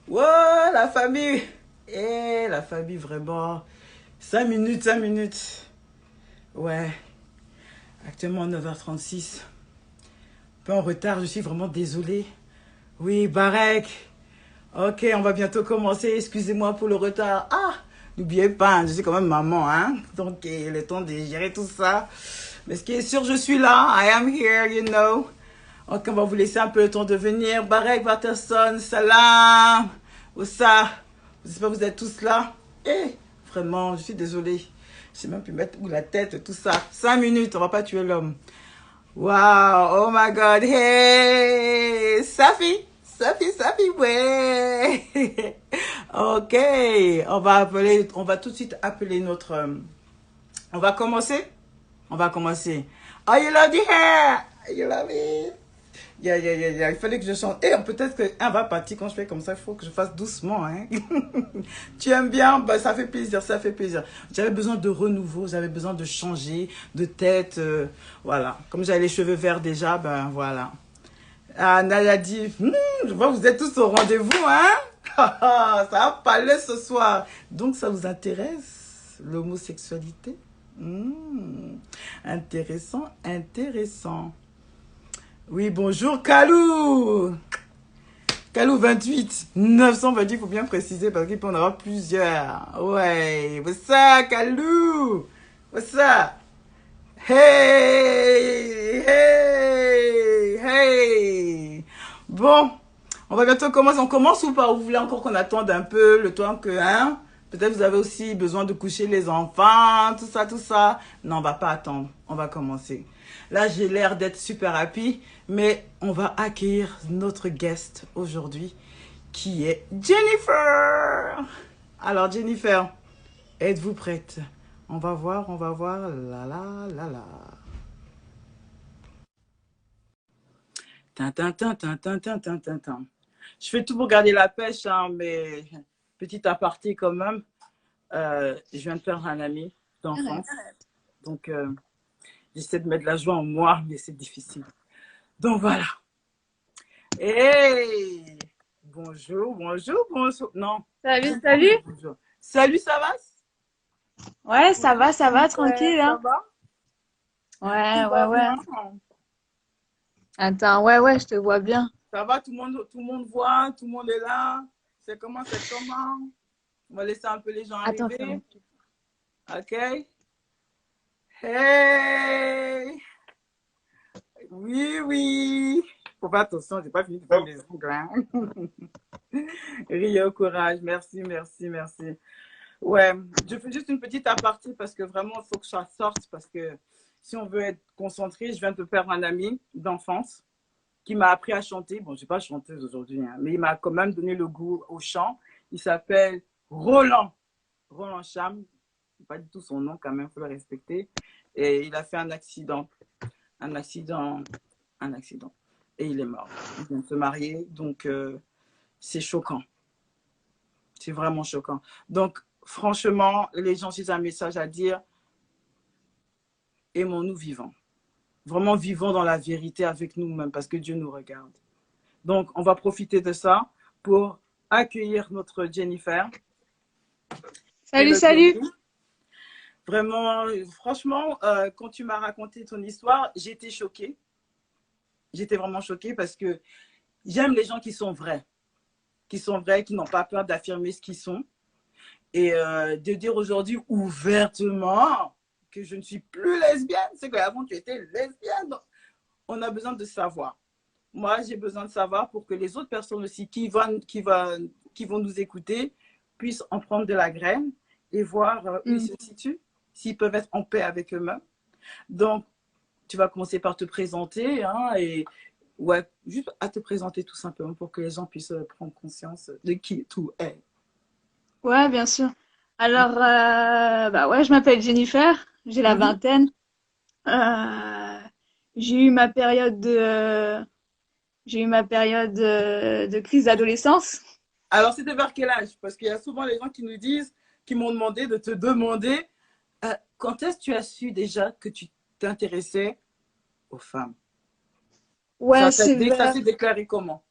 Ouais, la famille. La famille, vraiment. 5 minutes, 5 minutes. Ouais, actuellement 9h36. Un peu en retard, je suis vraiment désolée. Oui, Barek. Ok, on va bientôt commencer. Excusez-moi pour le retard. Ah, n'oubliez pas, hein, je suis quand même maman, hein. Donc, le temps de gérer tout ça. Mais ce qui est sûr, je suis là. I am here, you know. Ok, on va vous laisser un peu le temps de venir. Barek, Watterson, salam. Oussa. J'espère que vous êtes tous là. Vraiment, je suis désolée. Je sais même plus mettre où la tête, tout ça. 5 minutes, on va pas tuer l'homme. Wow, oh my god, hey, Safi, Safi, Safi, ouais. Ok, on va tout de suite appeler notre, on va commencer? On va commencer. Oh, you love the hair, you love it. Yeah. Il fallait que je chante. Peut-être qu'un va partir quand je fais comme ça. Il faut que je fasse doucement. Hein. Tu aimes bien? Bah, ça fait plaisir, ça fait plaisir. J'avais besoin de renouveau, j'avais besoin de changer de tête. Voilà. Comme j'avais les cheveux verts déjà, ben voilà. Ah, Naya dit, je vois que vous êtes tous au rendez-vous, hein? Ça va parler ce soir. Donc, ça vous intéresse, l'homosexualité? Intéressant, intéressant. Oui, bonjour, Kalou. Kalou 28, 928, il faut bien préciser parce qu'il peut en avoir plusieurs. Ouais, what's up, Kalou? What's up? Hey. Bon, on va bientôt commencer. On commence ou pas? Vous voulez encore qu'on attende un peu le temps que, hein? Peut-être vous avez aussi besoin de coucher les enfants, tout ça, tout ça. Non, on va pas attendre. On va commencer. Là, j'ai l'air d'être super happy, mais on va accueillir notre guest aujourd'hui, qui est Jennifer. Alors, Jennifer, êtes-vous prête? On va voir, on va voir. La la la la. Tin. Je fais tout pour garder la pêche, hein, mais petit aparté quand même. Je viens de perdre un ami d'enfance. Donc, j'essaie de mettre la joie en moi, mais c'est difficile. Donc, voilà. Hey! Bonjour. Non, Salut, j'aime pas salut. dire bonjour. Salut, ça va? Ouais, ça va, Ouais, tranquille, ça hein. va? Ouais, Tout ouais, va ouais. bien. Attends, ouais, je te vois bien. Ça va, tout le monde voit, tout le monde est là. C'est comment? On va laisser un peu les gens Attends, fais arriver. mon... OK? Hey! Oui. Faut faire attention, j'ai pas fini de faire les ongles. Hein. Rio, courage. Merci. Ouais, je fais juste une petite aparté parce que vraiment, il faut que ça sorte parce que si on veut être concentré, je viens de perdre un ami d'enfance qui m'a appris à chanter. Bon, je n'ai pas chanteuse aujourd'hui, hein, mais il m'a quand même donné le goût au chant. Il s'appelle Roland Cham. Pas du tout son nom quand même, il faut le respecter. Et il a fait un accident, un accident. Et il est mort. Il vient de se marier, donc c'est choquant. C'est vraiment choquant. Donc, franchement, les gens, j'ai un message à dire, aimons-nous vivants. Vraiment vivons dans la vérité avec nous-mêmes parce que Dieu nous regarde. Donc, on va profiter de ça pour accueillir notre Jennifer et Salut, le salut. Jenny. Vraiment, franchement, quand tu m'as raconté ton histoire, j'étais choquée. J'étais vraiment choquée parce que j'aime les gens qui sont vrais, qui n'ont pas peur d'affirmer ce qu'ils sont. Et de dire aujourd'hui ouvertement que je ne suis plus lesbienne, c'est qu'avant tu étais lesbienne. Donc, on a besoin de savoir. Moi, j'ai besoin de savoir pour que les autres personnes aussi qui vont nous écouter puissent en prendre de la graine et voir où ils Hmm. se situent, s'ils peuvent être en paix avec eux-mêmes. Donc, tu vas commencer par te présenter, hein, et ouais, juste à te présenter tout simplement pour que les gens puissent prendre conscience de qui tout est. Ouais, bien sûr. Alors, bah ouais, je m'appelle Jennifer, j'ai la Mhm. vingtaine. Euh, j'ai eu ma période de crise d'adolescence. Alors, c'était vers quel âge? Parce qu'il y a souvent les gens qui nous disent, qui m'ont demandé de te demander quand est-ce que tu as su déjà que tu t'intéressais aux femmes? Ouais, c'est Ça vers, s'est déclaré comment?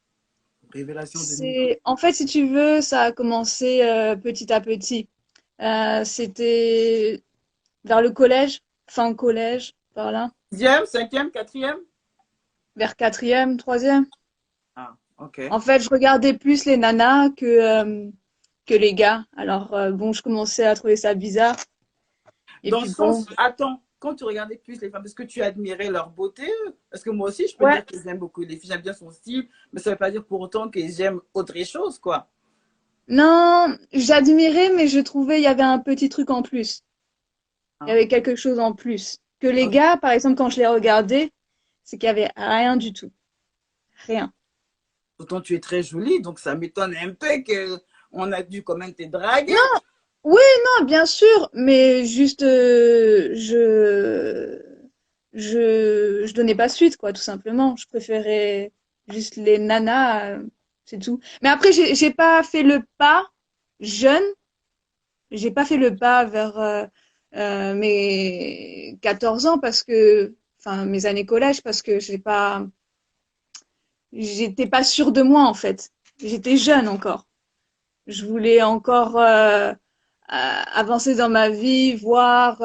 Révélation 2000. C'est, en fait, si tu veux, ça a commencé petit à petit. C'était vers le collège, fin collège, par là, Sixième, cinquième, quatrième? vers quatrième, troisième. Ah, ok. En fait, je regardais plus les nanas que les gars. Alors, bon, je commençais à trouver ça bizarre. Et Dans le puis bon, sens, attends, quand tu regardais plus les femmes, est-ce que tu admirais leur beauté? Parce que moi aussi, je peux ouais, dire que j'aime beaucoup les filles, j'aime bien son style, mais ça ne veut pas dire pour autant que j'aime autre chose, quoi. non, j'admirais, mais je trouvais il y avait un petit truc en plus. Il y Hein. avait quelque chose en plus. Que les Ok. gars, par exemple, quand je les regardais, c'est qu'il y avait rien du tout. Rien. Pourtant, tu es très jolie, donc ça m'étonne un peu qu'on a dû quand même te draguer. Non, oui, non, bien sûr, mais juste, je donnais pas suite, quoi, tout simplement. Je préférais juste les nanas, c'est tout. Mais après, j'ai pas fait le pas jeune. J'ai pas fait le pas vers mes 14 ans parce que, enfin, mes années collège parce que j'étais pas sûre de moi en fait. J'étais jeune encore. Je voulais encore avancer dans ma vie, voir.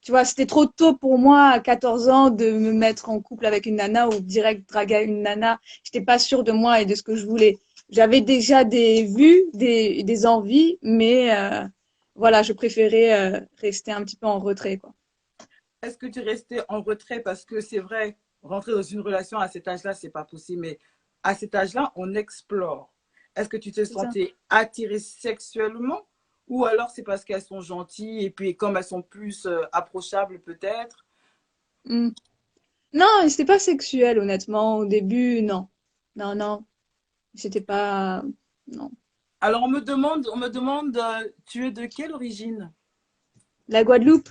Tu vois, c'était trop tôt pour moi à 14 ans de me mettre en couple avec une nana ou direct draguer une nana. J'étais pas sûre de moi et de ce que je voulais. J'avais déjà des vues, des envies, mais voilà, je préférais rester un petit peu en retrait, quoi. Est-ce que tu restais en retrait parce que c'est vrai, rentrer dans une relation à cet âge-là, c'est pas possible, mais à cet âge-là, on explore. Est-ce que tu te C'est ça. sentais attirée sexuellement ou alors c'est parce qu'elles sont gentilles et puis comme elles sont plus approchables peut-être? Mm. Non, c'était pas sexuel, honnêtement. Au début, non. Non, non. C'était pas. Non. Alors tu es de quelle origine? La Guadeloupe?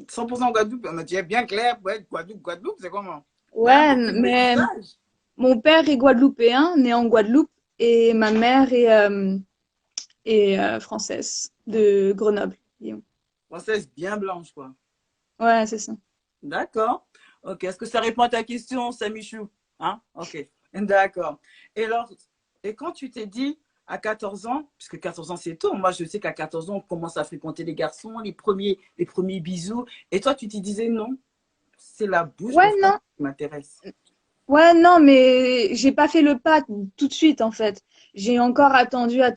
100% Guadeloupe, mais tu es bien clair pour être Guadeloupe, Guadeloupe, c'est comment? Il y a un Ouais, peu de mais métissage. mon père est guadeloupéen, né en Guadeloupe, et ma mère est française, de Grenoble, Lyon. Française bien blanche, quoi. Ouais, c'est ça. D'accord. Ok. Est-ce que ça répond à ta question, Samichou? Hein? Ok. D'accord. Et alors, et quand tu t'es dit à 14 ans, puisque 14 ans c'est tôt, moi je sais qu'à 14 ans on commence à fréquenter les garçons, les premiers bisous, et toi tu te disais non, c'est la bouche de Ouais, femme non. qui m'intéresse. Ouais, non, mais j'ai pas fait le pas tout de suite, en fait. J'ai encore attendu vers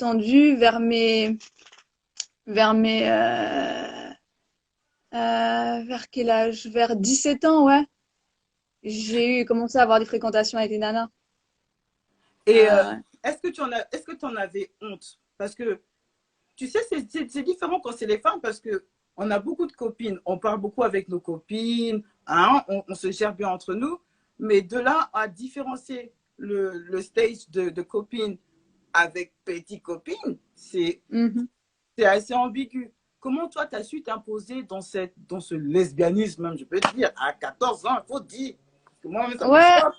quel âge? Vers 17 ans, ouais. J'ai commencé à avoir des fréquentations avec des nanas. Et Ouais. est-ce que tu en avais honte? Parce que tu sais, c'est différent quand c'est les femmes parce que on a beaucoup de copines, on parle beaucoup avec nos copines, hein, on se gère bien entre nous, mais de là à différencier le stage de copine avec petite copine, Mhm. c'est assez ambigu. Comment toi, tu as su t'imposer dans ce lesbianisme, même, je peux te dire, à 14 ans, il faut dire. Parce que moi, ça me Ouais, choque.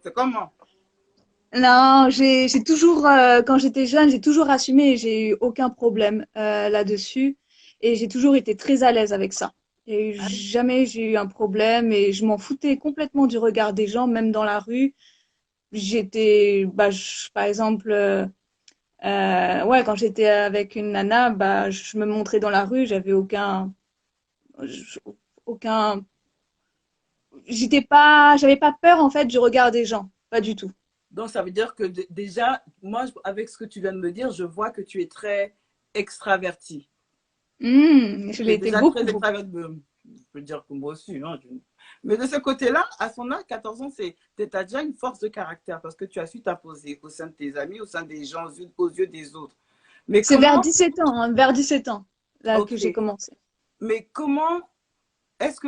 C'est comment? non, j'ai toujours, quand j'étais jeune, j'ai toujours assumé, j'ai eu aucun problème là-dessus, et j'ai toujours été très à l'aise avec ça. Et jamais j'ai eu un problème, et je m'en foutais complètement du regard des gens, même dans la rue. J'étais, bah, par exemple, ouais, quand j'étais avec une nana, bah, je me montrais dans la rue, j'avais j- aucun, j'avais pas peur en fait du regard des gens, pas du tout. Donc, ça veut dire que déjà, moi, avec ce que tu viens de me dire, je vois que tu es très extraverti. Je Tu l'ai es été déjà très beaucoup, beaucoup. extraverti. Je peux dire que moi aussi. Hein, mais de ce côté-là, à son âge, 14 ans, tu as déjà une force de caractère parce que tu as su t'imposer au sein de tes amis, au sein des gens, aux yeux des autres. Mais C'est vers comment, 17 ans, hein, vers 17 ans, là que j'ai ok, commencé. mais comment parce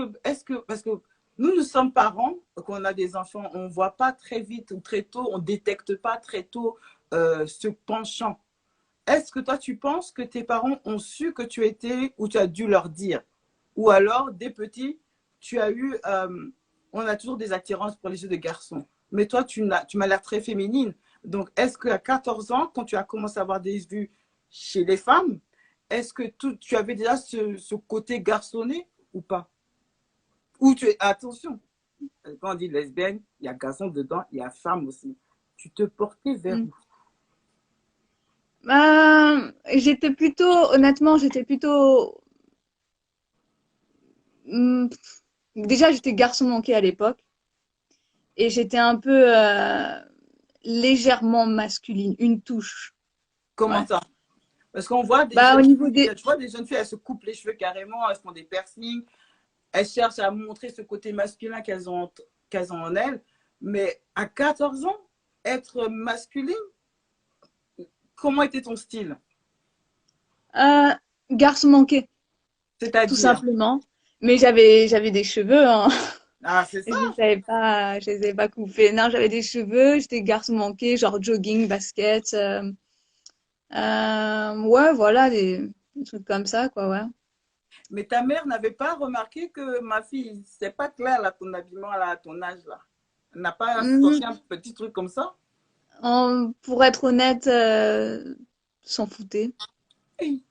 que nous sommes parents, quand on a des enfants, on ne voit pas très vite ou très tôt, on ne détecte pas très tôt ce penchant. Est-ce que toi, tu penses que tes parents ont su que tu étais ou tu as dû leur dire? Ou alors, dès petit, tu as eu, on a toujours des attirances pour les jeux de garçons. Mais toi, tu m'as l'air très féminine. Donc, est-ce qu'à 14 ans, quand tu as commencé à avoir des vues chez les femmes, est-ce que tu avais déjà ce côté garçonné ou pas? Ou tu es, attention, quand on dit lesbienne, il y a garçon dedans, il y a femme aussi. tu te portais vers Mm. où? J'étais plutôt, honnêtement, j'étais plutôt, hmm, déjà j'étais garçon manqué à l'époque et j'étais un peu légèrement masculine, une touche. Comment Ouais. ça? Parce qu'on voit des Bah au jeunes niveau filles, des, tu vois des jeunes filles, elles se coupent les cheveux carrément, elles font des piercings, elles cherchent à montrer ce côté masculin qu'elles ont en elles. Mais à 14 ans, être masculine, comment était ton style? euh, garçon manqué, tout C'est-à-dire, simplement. Mais j'avais des cheveux, hein. ah, c'est ça. Je les avais pas coupés. Non, j'avais des cheveux, j'étais garçon manqué, genre jogging, basket. Ouais, voilà, des trucs comme ça, quoi, ouais. Mais ta mère n'avait pas remarqué que ma fille, c'est pas clair là, ton habillement là, à ton âge là. Elle n'a pas Hmm, sorti un petit truc comme ça? pour être honnête, s'en foutait. Hey.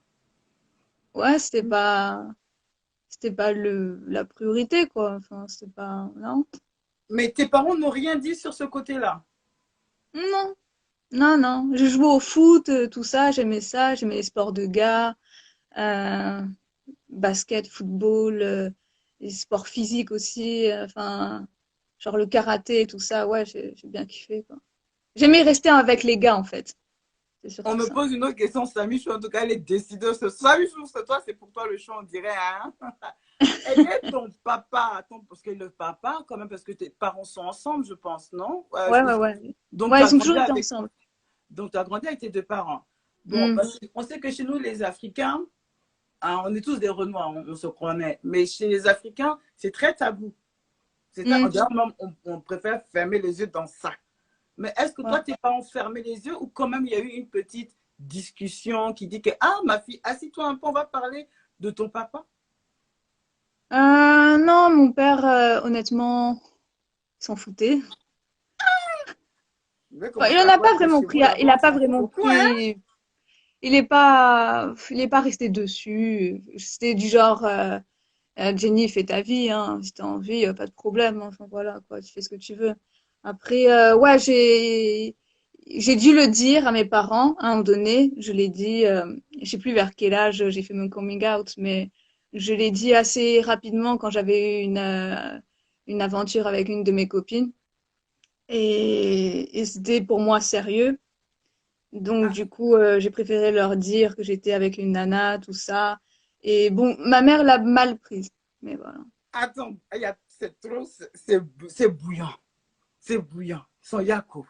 Ouais, c'était pas la priorité, quoi. Enfin, c'était pas, non. Mais tes parents n'ont rien dit sur ce côté-là. Non, non, non. Je jouais au foot, tout ça, j'aimais les sports de gars, euh, basket, football, les sports physiques aussi, enfin, genre le karaté, tout ça, ouais, j'ai bien kiffé, quoi. J'aimais rester avec les gars, en fait. C'est On surtout me ça. pose une autre question, Samy Chou, en tout cas, elle est décideuse. Samy Chou, c'est toi, c'est pour toi le choix, on dirait. Hein? Aider ton papa, parce que le papa, quand même, parce que tes parents sont ensemble, je pense, non? Ouais, ouais, ouais. Donc, tu Ouais, as ils ont grandi toujours été avec, ensemble. donc, tu as grandi avec tes deux parents. Bon, Hmm, parce qu'on sait que chez nous, les Africains, hein, on est tous des Renois, on se connaît. Mais chez les Africains, c'est très tabou. hmm, On préfère fermer les yeux dans ça. Mais est-ce que ouais. toi, tes parents fermaient les yeux ou quand même il y a eu une petite discussion qui dit que, ah, ma fille, assis-toi un peu, on va parler de ton papa? Non, mon père, honnêtement, il s'en foutait. Je vais Ouais, commencer à voir tes chevaux il là-bas, a on pas s'en fout vraiment beaucoup, hein? pris, il est pas resté dessus. C'était du genre, Jenny, fais ta vie, hein. Si t'as envie, pas de problème. Enfin, voilà, quoi, tu fais ce que tu veux. Après, ouais, j'ai dû le dire à mes parents, à un moment donné. Je l'ai dit, je sais plus vers quel âge j'ai fait mon coming out, mais je l'ai dit assez rapidement quand j'avais eu une aventure avec une de mes copines. Et c'était pour moi sérieux. Donc, Ah, du coup, j'ai préféré leur dire que j'étais avec une nana, tout ça. Et bon, ma mère l'a mal prise. Mais voilà. attends, c'est trop, c'est bouillant. C'est bouillant. Son Yako.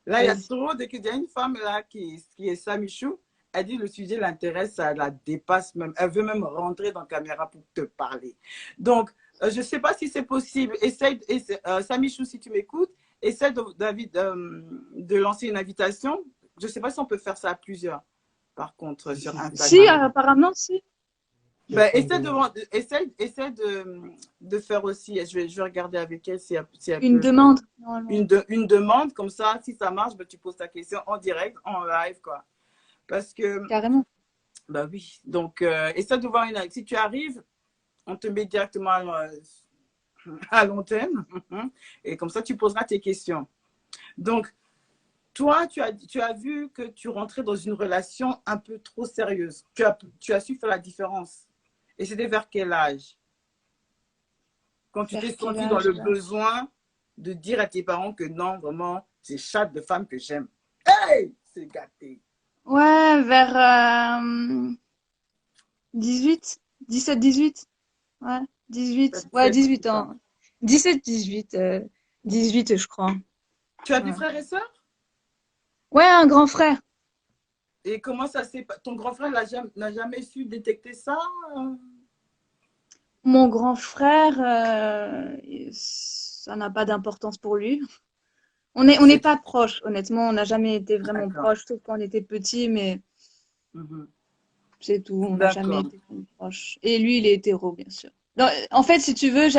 Là, il y a Vas-y. trop de... Il y a une femme là qui est Samichou. Elle dit le sujet l'intéresse, ça la dépasse même. Elle veut même rentrer dans la caméra pour te parler. Donc, je ne sais pas si c'est possible. Samichou, si tu m'écoutes, essaie David, de lancer une invitation. Je ne sais pas si on peut faire ça à plusieurs, par contre, sur Si, Instagram. apparemment, si. Ben, de faire aussi. Je vais regarder avec elle si elle Une peut demande, normalement. une demande comme ça. Si ça marche, ben, tu poses ta question en direct, en live, quoi. Parce que, Carrément. bah oui. Donc, essaie de voir une. Si tu arrives, on te met directement à l'antenne. Et comme ça, tu poseras tes questions. Donc, toi, tu as vu que tu rentrais dans une relation un peu trop sérieuse. Tu as su faire la différence. Et c'était vers quel âge? Quand tu t'es Vers quel senti dans âge, le là? besoin de dire à tes parents que non, vraiment, c'est chatte de femme que j'aime. Hey! C'est gâté. Ouais, vers 18, 17, 18. Ouais, 18. Ouais, 18 ans. 17, 18. 18, je crois. Tu as des Ouais. frères et sœurs? Ouais, un grand frère. Et comment ça s'est passé? Ton grand frère n'a jamais su détecter ça? Mon grand frère, ça n'a pas d'importance pour lui. On n'est C'est pas proches, honnêtement. On n'a jamais été vraiment d'accord. proches, sauf quand on était petits, mais Mhm. c'est tout. On n'a jamais D'accord. été vraiment proches. Et lui, il est hétéro, bien sûr. En fait, si tu veux,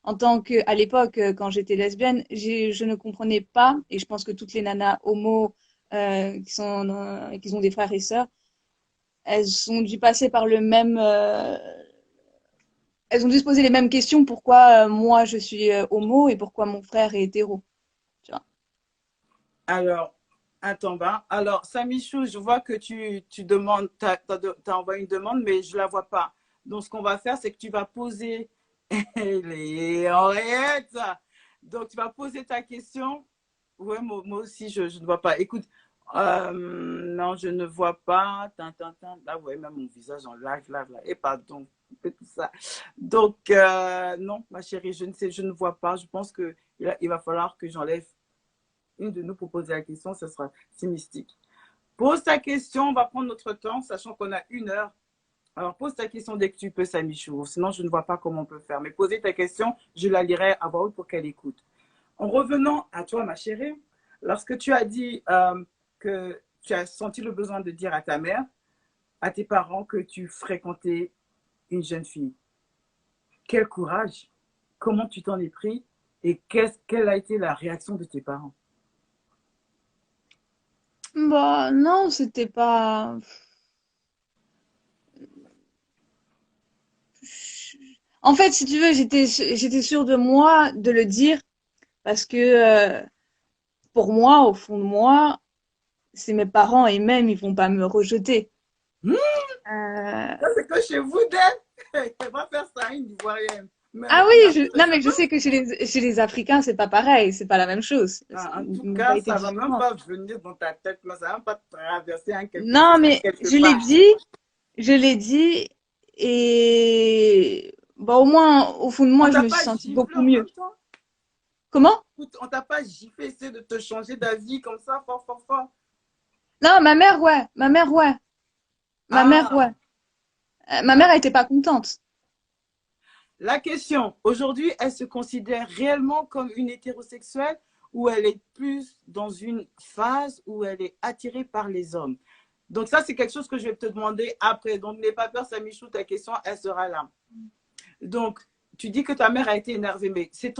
en tant que, à l'époque, quand j'étais lesbienne, je ne comprenais pas, et je pense que toutes les nanas homo, qui ont des frères et sœurs, elles ont dû passer par le même, elles ont dû se poser les mêmes questions. Pourquoi moi je suis homo et pourquoi mon frère est hétéro, tu vois. Alors, attends, bah. Alors, Samichou, je vois que tu demandes, t'as envoyé une demande, mais je ne la vois pas. Donc, ce qu'on va faire, c'est que tu vas poser les oreillettes. Donc, tu vas poser ta question. Ouais, moi aussi, je ne vois pas. Écoute, non, je ne vois pas. Là, vous voyez même mon visage en live, là. Et pardon, tout ça. Donc, non, ma chérie, je ne sais, je ne vois pas. Je pense qu'il va falloir que j'enlève une de nous pour poser la question. Ce sera si mystique. Pose ta question, on va prendre notre temps, sachant qu'on a 1 heure. Alors, pose ta question dès que tu peux, Samichou. Sinon, je ne vois pas comment on peut faire. Mais poser ta question, je la lirai à voix haute pour qu'elle écoute. En revenant à toi, ma chérie, lorsque tu as dit que tu as senti le besoin de dire à ta mère, à tes parents que tu fréquentais une jeune fille, quel courage! Comment tu t'en es pris et quelle a été la réaction de tes parents? Bah, non, c'était pas. En fait, si tu veux, j'étais sûre de moi de le dire parce que pour moi, au fond de moi, c'est mes parents et même ils vont pas me rejeter. Hmm, Euh, ça, c'est que chez vous, d'elle, elle va faire ça à une Ivoirienne. Mais Ah en oui, Afrique, non je mais je peux. sais que chez les Africains, c'est pas pareil, c'est pas la même chose. C'est En tout une cas, mentalité ça ne va même différente. pas venir dans ta tête, là, ça ne va même pas traverser Non, mais quelque part. je l'ai dit et bah au moins au fond de On moi, je t'a me suis pas sentie giflé beaucoup en mieux. même temps? Comment? On t'a pas giflé, essayer de te changer d'avis comme ça, fort, fort, fort. Non, ouais. Ma mère, ouais. Ah, Ma mère, elle était pas contente. la question, aujourd'hui, elle se considère réellement comme une hétérosexuelle ou elle est plus dans une phase où elle est attirée par les hommes? Donc ça, c'est quelque chose que je vais te demander après. Donc n'aie pas peur, Samichou, ta question, elle sera là. Donc, tu dis que ta mère a été énervée, mais c'est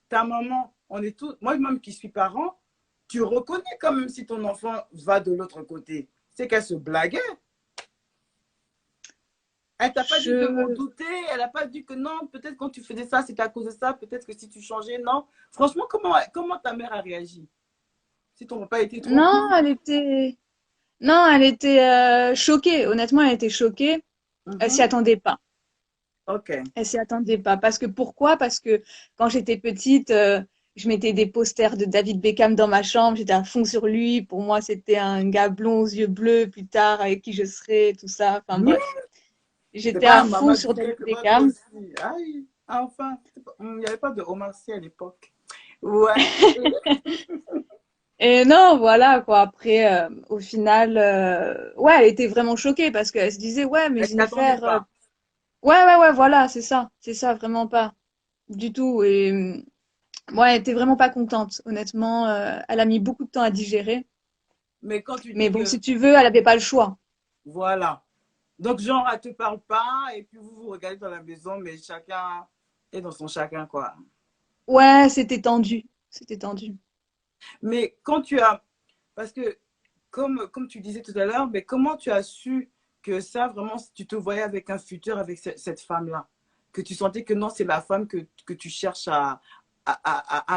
ta maman, on est tous, moi-même qui suis parent, tu reconnais quand même si ton enfant va de l'autre côté. C'est qu'elle se blaguait. Elle t'a pas dit de m'en Je douter, elle n'a pas dit que non, peut-être quand tu faisais ça, c'est à cause de ça, peut-être que si tu changeais, non. Franchement, comment ta mère a réagi? Si ton papa était trop Non, cool? elle était choquée. Honnêtement, elle était choquée. Elle s'y Mhm. attendait pas. Ok. Elle s'y attendait pas. Parce que pourquoi? Parce que quand j'étais petite, je mettais des posters de David Beckham dans ma chambre. J'étais à fond sur lui. Pour moi, c'était un gars blond aux yeux bleus plus tard avec qui je serais, tout ça. Enfin Hmm. bref, C'est j'étais pas à un fond Mamadou sur David quelque part, toi Beckham. aussi. Aïe, enfin, il n'y avait pas de Omar Sy à l'époque. Ouais. Et non, voilà quoi. Après, au final, ouais, elle était vraiment choquée parce qu'elle se disait, ouais, mais Elle ne t'attendait Jennifer, pas. ouais, voilà, c'est ça, vraiment pas du tout. Et ouais, elle était vraiment pas contente, honnêtement. Elle a mis beaucoup de temps à digérer. Mais quand tu Mais dis bon, que, si tu veux, elle avait pas le choix. voilà. Donc, genre, elle ne te parle pas, et puis vous vous regardez dans la maison, mais chacun est dans son chacun, quoi. Ouais, c'était tendu, c'était tendu. Mais parce que, comme tu disais tout à l'heure, mais comment tu as su que ça, vraiment, si tu te voyais avec un futur avec cette femme-là? Que tu sentais que non, c'est la femme que tu cherches à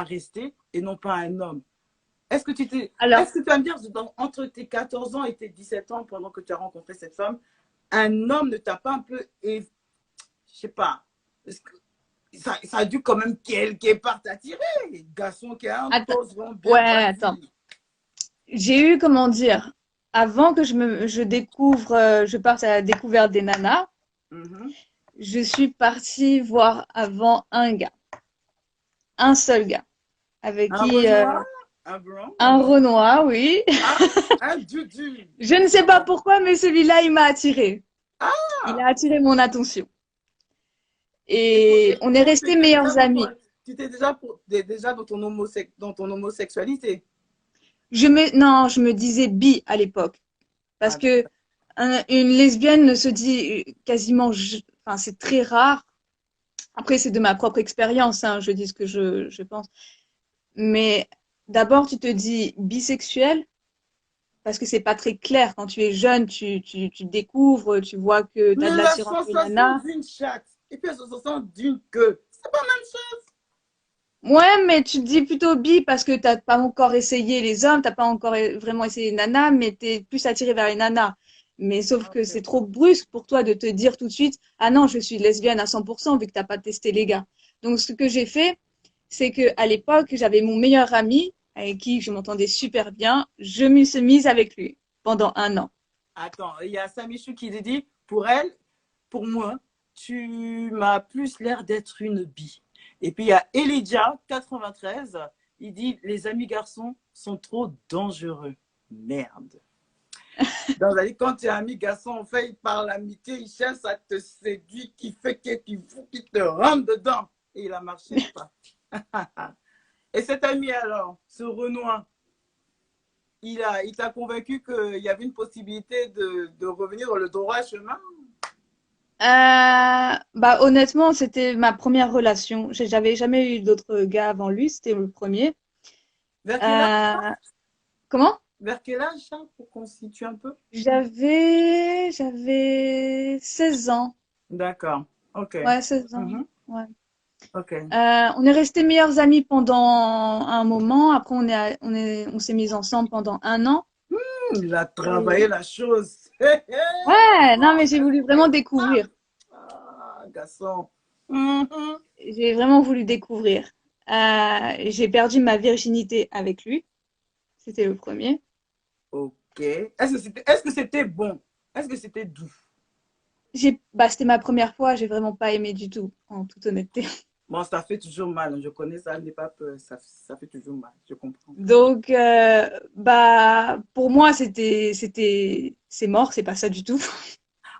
rester et non pas un homme. Alors, Est-ce que tu vas me dire, entre tes 14 ans et tes 17 ans, pendant que tu as rencontré cette femme, un homme ne t'a pas un peu, je sais pas, ça a dû quand même quelque part t'attirer. Garçon qui a un attends, toson bien ouais, attends. bâti. J'ai eu, comment dire, avant que je découvre, je parte à la découverte des nanas, Mhm. je suis partie voir avant un gars, un seul gars, avec Un qui, Renoir, un blanc, un un noir. Renoir, oui. Ah, un Dudu. Je ne sais pas pourquoi, mais celui-là, il m'a attiré. Il a Ah, attiré mon attention. Et et on est toi, restés meilleurs amis. tu étais déjà dans dans ton homosexualité. Non, je me disais bi à l'époque. Parce Ah, que une lesbienne ne se dit quasiment, enfin, c'est très rare. Après, c'est de ma propre expérience, hein, je dis ce que je pense. Mais d'abord, tu te dis bisexuel parce que c'est pas très clair. Quand tu es jeune, tu découvres, tu vois que tu as mais de la l'attirance pour une sensation nana. d'une chatte et puis la sensation d'une queue, c'est pas la même chose. Ouais, mais tu te dis plutôt bi parce que t'as pas encore essayé les hommes, t'as pas encore vraiment essayé les nanas, mais t'es plus attiré vers les nanas. Mais sauf que c'est Ok. trop brusque pour toi de te dire tout de suite, ah non, je suis lesbienne à 100% vu que t'as pas testé les gars. Donc ce que j'ai fait, c'est que à l'époque, j'avais mon meilleur ami avec qui je m'entendais super bien. Je me suis mise avec lui pendant 1 an. Attends, il y a Samichou qui dit, pour elle, pour moi, tu m'as plus l'air d'être une bi. Et puis il y a Elijah, 93, il dit, les amis garçons sont trop dangereux. Merde. Donc, quand tu es ami garçon, en fait, il parle l'amitié, il cherche à te séduire, qui fait que tu fous, qui te rentre dedans. Et il a marché le pas. Et cet ami alors, ce Renoir, il t'a convaincu qu'il y avait une possibilité de revenir dans le droit chemin? Bah honnêtement, c'était ma première relation. J'avais jamais eu d'autres gars avant lui, c'était le premier. Vers quel âge, Euh, comment? vers quel âge ça, pour qu'on se situe un peu? J'avais 16 ans. D'accord. OK. Ouais, 16 ans. Mhm. Ouais. OK. On est restés meilleurs amis pendant un moment. Après, on s'est mis ensemble pendant 1 an. Il a travaillé Et- la chose. Hé, hé, Ouais, non, comment mais j'ai voulu vraiment découvrir. ah, garçon. Mhm. J'ai vraiment voulu découvrir. J'ai perdu ma virginité avec lui. C'était le premier. OK. Est-ce que c'était bon? Est-ce que c'était doux? Bah, c'était ma première fois. J'ai vraiment pas aimé du tout, en toute honnêteté. Bon, ça fait toujours mal, hein. Je connais ça, n'aie pas peur. Ça fait toujours mal. Je comprends. Donc, bah, pour moi, c'est mort. C'est pas ça du tout.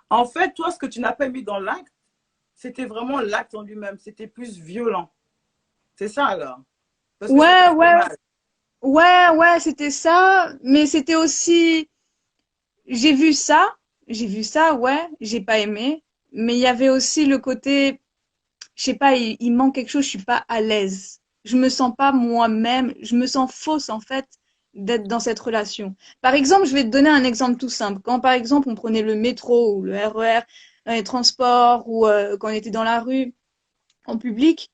En fait, toi, ce que tu n'as pas mis dans l'acte, c'était vraiment l'acte en lui-même. C'était plus violent. C'est ça alors. Parce que ça t'a Ouais, fait ouais, mal. ouais, c'était ça. Mais c'était aussi, j'ai vu ça, ouais, j'ai pas aimé. Mais il y avait aussi le côté, je sais pas, il manque quelque chose, je suis pas à l'aise. Je me sens pas moi-même, je me sens fausse en fait d'être dans cette relation. Par exemple, je vais te donner un exemple tout simple. Quand par exemple on prenait le métro ou le RER dans les transports ou quand on était dans la rue en public,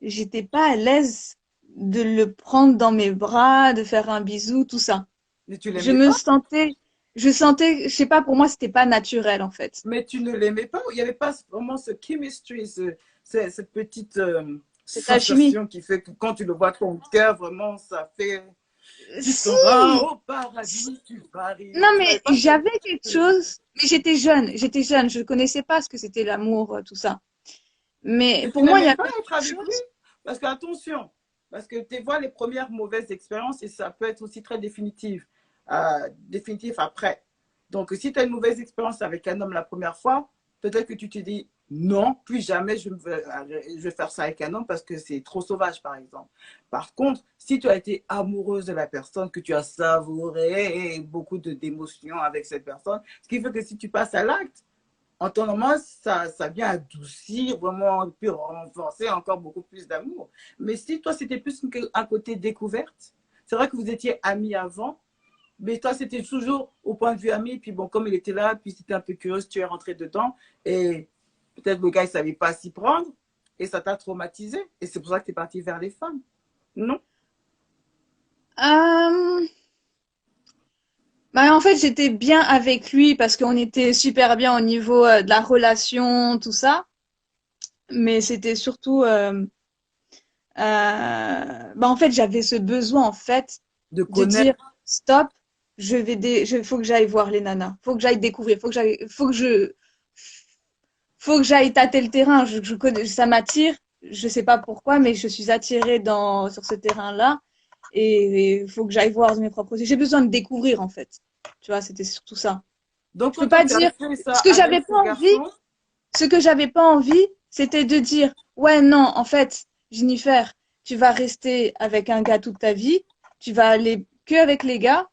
j'étais pas à l'aise de le prendre dans mes bras, de faire un bisou, tout ça. Mais tu Je l'aimais me pas. sentais, je sentais, je sais pas, pour moi c'était pas naturel en fait. Mais tu ne l'aimais pas. Il n'y avait pas vraiment ce chemistry, cette petite Cette alchimie. sensation qui fait que quand tu le vois, ton cœur, vraiment, ça fait. Tu te rends Si, au paradis, tu vas non, arriver. Tu n'avais mais pas ce. j'avais quelque chose, mais j'étais jeune, je connaissais pas ce que c'était l'amour, tout ça. Mais Mais tu pour moi, il y n'aimais avait pas être quelque avec lui. chose. Parce que, attention, parce que tu vois les premières mauvaises expériences et ça peut être aussi très définitif après. Donc, si tu as une mauvaise expérience avec un homme la première fois, peut-être que tu te dis non, plus jamais je vais faire ça avec un homme parce que c'est trop sauvage, par exemple. Par contre, si tu as été amoureuse de la personne, que tu as savouré beaucoup d'émotions avec cette personne, ce qui fait que si tu passes à l'acte, en temps normal, ça vient adoucir, vraiment, puis renforcer encore beaucoup plus d'amour. Mais si toi, c'était plus un côté découverte, c'est vrai que vous étiez amis avant, mais toi, c'était toujours au point de vue ami. Puis bon, comme il était là, puis c'était un peu curieux, tu es rentré dedans. Et peut-être le gars, il ne savait pas s'y prendre. Et ça t'a traumatisé. Et c'est pour ça que tu es parti vers les femmes. Non? Euh, Bah, en fait, j'étais bien avec lui parce qu'on était super bien au niveau de la relation, tout ça. Mais c'était surtout, bah, en fait, j'avais ce besoin, en fait, De de dire, connaître. stop, faut que j'aille voir les nanas. Faut que j'aille découvrir. Faut que j'aille tâter le terrain. Je connais, ça m'attire. Je sais pas pourquoi, mais je suis attirée sur ce terrain-là. Et il faut que j'aille voir de mes propres yeux. J'ai besoin de découvrir, en fait. Tu vois, c'était surtout ça. Donc, Je peux quand toi, pas tu as dire fait ça ce que avec j'avais ce pas envie. garçon, Ce que j'avais pas envie, c'était de dire, ouais, non, en fait, Jennifer, tu vas rester avec un gars toute ta vie. Tu vas aller que avec les gars.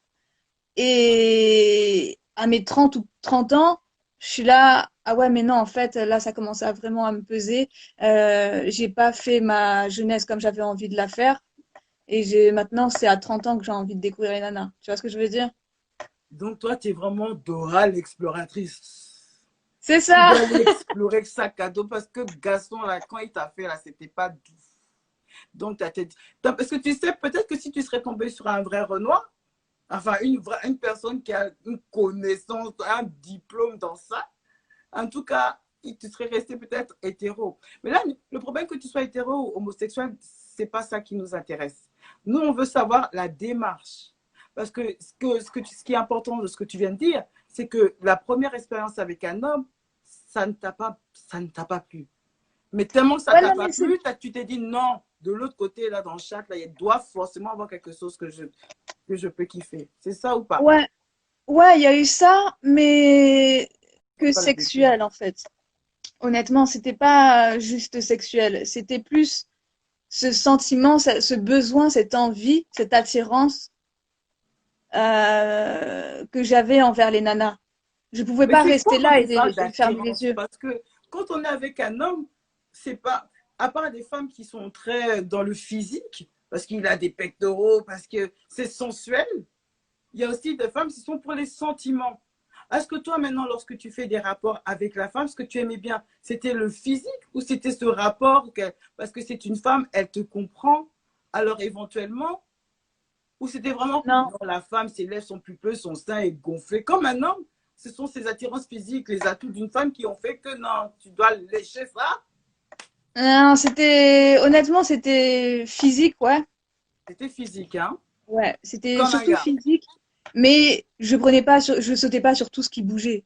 Et à mes 30 ou 30 ans, je suis là, ah ouais, mais non, en fait, là, ça commence à vraiment à me peser. J'ai pas fait ma jeunesse comme j'avais envie de la faire. Et maintenant, c'est à 30 ans que j'ai envie de découvrir les nanas. Tu vois ce que je veux dire? donc toi, tu es vraiment Dora l'exploratrice. C'est Tu ça! veux aller explorer le sac à dos parce que garçon, là, quand il t'a fait, là, c'était pas doux. Donc, parce que tu sais, peut-être que si tu serais tombé sur un vrai Renoir, enfin, une personne qui a une connaissance, un diplôme dans ça, en tout cas, tu serais resté peut-être hétéro. Mais là, le problème que tu sois hétéro ou homosexuel, c'est pas ça qui nous intéresse. Nous, on veut savoir la démarche. Parce que ce qui est important de ce que tu viens de dire, c'est que la première expérience avec un homme, ça ne t'a pas plu. Mais tellement que ça ne Ouais, t'a non, pas mais c'est plu, tu t'es dit non, de l'autre côté, là, dans le chat, là, il doit forcément avoir quelque chose que je peux kiffer. C'est ça ou pas? ouais, ouais, il y a eu ça, mais C'est que quoi la définition? sexuel en fait. Honnêtement, c'était pas juste sexuel, c'était plus ce sentiment, ce besoin, cette envie, cette attirance que j'avais envers les nanas. Je pouvais Mais pas c'est rester quoi quand là tu parles et fermer les d'attirance? yeux. Parce que quand on est avec un homme, c'est pas, à part des femmes qui sont très dans le physique, parce qu'il a des pectoraux, parce que c'est sensuel, il y a aussi des femmes qui sont pour les sentiments. Est-ce que toi, maintenant, lorsque tu fais des rapports avec la femme, ce que tu aimais bien, c'était le physique ou c'était ce rapport parce que c'est une femme, elle te comprend, alors éventuellement, ou c'était vraiment, Non, non, la femme, ses lèvres sont pupilleuses, son sein est gonflé. Comme un homme, ce sont ses attirances physiques, les atouts d'une femme qui ont fait que non, tu dois lécher ça. non, c'était honnêtement, c'était physique, ouais. C'était physique, hein, Ouais, c'était comme un surtout gars. physique, mais je sautais pas sur tout ce qui bougeait,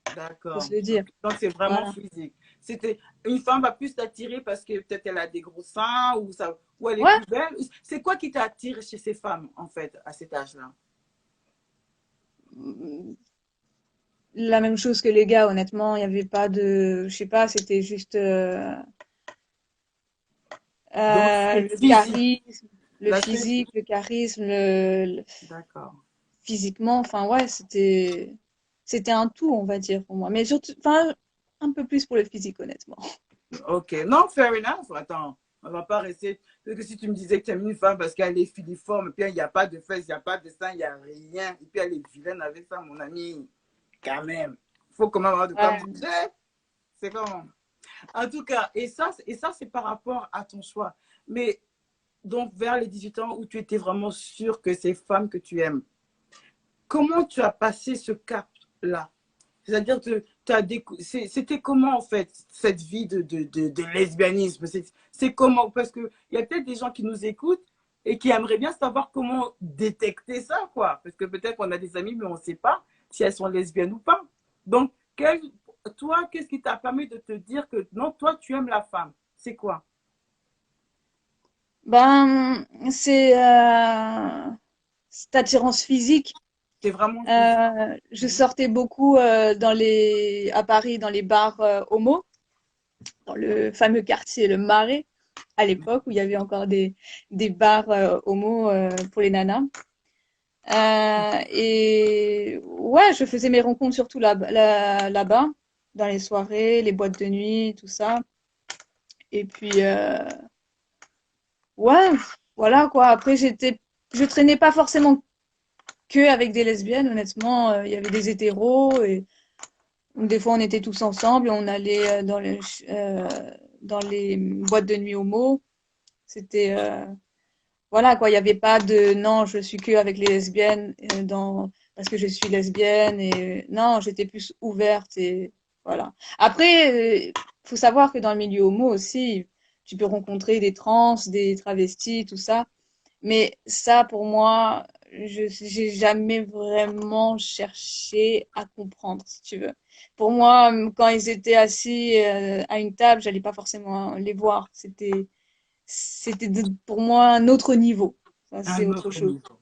faut D'accord. se le dire. Donc, c'est vraiment Voilà. physique. C'était une femme va plus t'attirer parce que peut-être elle a des gros seins ou elle est Ouais, plus belle. C'est quoi qui t'attire chez ces femmes, en fait, à cet âge-là? la même chose que les gars, honnêtement, il y avait pas de, je sais pas, c'était juste Donc, c'est le physique. charisme, le L'aspect physique, le charisme, D'accord. physiquement, enfin ouais, c'était un tout, on va dire pour moi. Mais surtout, enfin, un peu plus pour le physique, honnêtement. Ok. Non, fair enough. Attends, on va pas rester. Parce que si tu me disais que tu aimes une femme parce qu'elle est filiforme, et puis il n'y a pas de fesses, il n'y a pas de sein, il n'y a rien, et puis elle est vilaine avec ça, mon ami, quand même. Il faut quand même avoir de quoi Ouais. manger. C'est comment? En tout cas, et ça c'est par rapport à ton choix. Mais donc, vers les 18 ans où tu étais vraiment sûr que c'est femme que tu aimes, comment tu as passé ce cap-là? C'est-à-dire que c'était comment en fait cette vie de lesbianisme? C'est comment? Parce qu'il y a peut-être des gens qui nous écoutent et qui aimeraient bien savoir comment détecter ça, quoi. Parce que peut-être qu'on a des amis, mais on ne sait pas si elles sont lesbiennes ou pas. Donc, toi, qu'est-ce qui t'a permis de te dire que non, toi, tu aimes la femme? C'est quoi? Ben, c'est cette attirance physique. C'est vraiment physique. Je sortais beaucoup à Paris, dans les bars homo, dans le fameux quartier Le Marais, à l'époque où il y avait encore des bars homo pour les nanas. Et ouais, je faisais mes rencontres surtout là-bas, dans les soirées, les boîtes de nuit, tout ça. Et puis, ouais, voilà quoi. Après, je traînais pas forcément que avec des lesbiennes, honnêtement. Il y avait des hétéros et donc, des fois on était tous ensemble, on allait dans les boîtes de nuit homo. C'était, voilà quoi, il n'y avait pas de non, je suis que avec les lesbiennes parce que je suis lesbienne et non, j'étais plus ouverte et voilà. Après, faut savoir que dans le milieu homo aussi, tu peux rencontrer des trans, des travestis, tout ça. Mais ça, pour moi, j'ai jamais vraiment cherché à comprendre, si tu veux. Pour moi, quand ils étaient assis à une table, j'allais pas forcément les voir. Pour moi un autre niveau. Ça, c'est Un autre autre chose. niveau.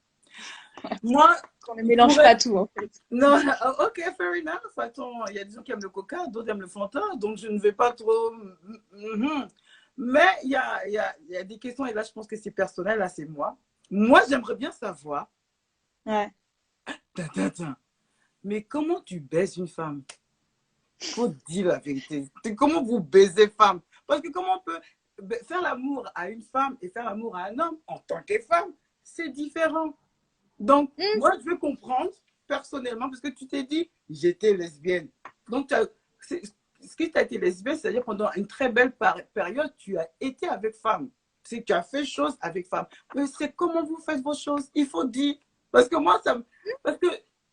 Moi, On ne mélange pour pas être tout, en fait. non, ok, fair enough. Attends, il y a des gens qui aiment le coca, d'autres aiment le Fanta, donc je ne vais pas trop. Mais il y a des questions, et là, je pense que c'est personnel, là, c'est moi. Moi, j'aimerais bien savoir, Ouais. tin, mais comment tu baises une femme? Faut dire la vérité. Comment vous baisez femme? Parce que comment on peut faire l'amour à une femme et faire l'amour à un homme en tant que femme, c'est différent. Donc, Hmm. moi, je veux comprendre personnellement, parce que tu t'es dit, j'étais lesbienne. Donc, ce qui t'a été lesbienne, c'est-à-dire pendant une très belle période, tu as été avec femme. si tu as fait chose avec femme, mais c'est comment vous faites vos choses. Il faut dire. Parce que moi, parce que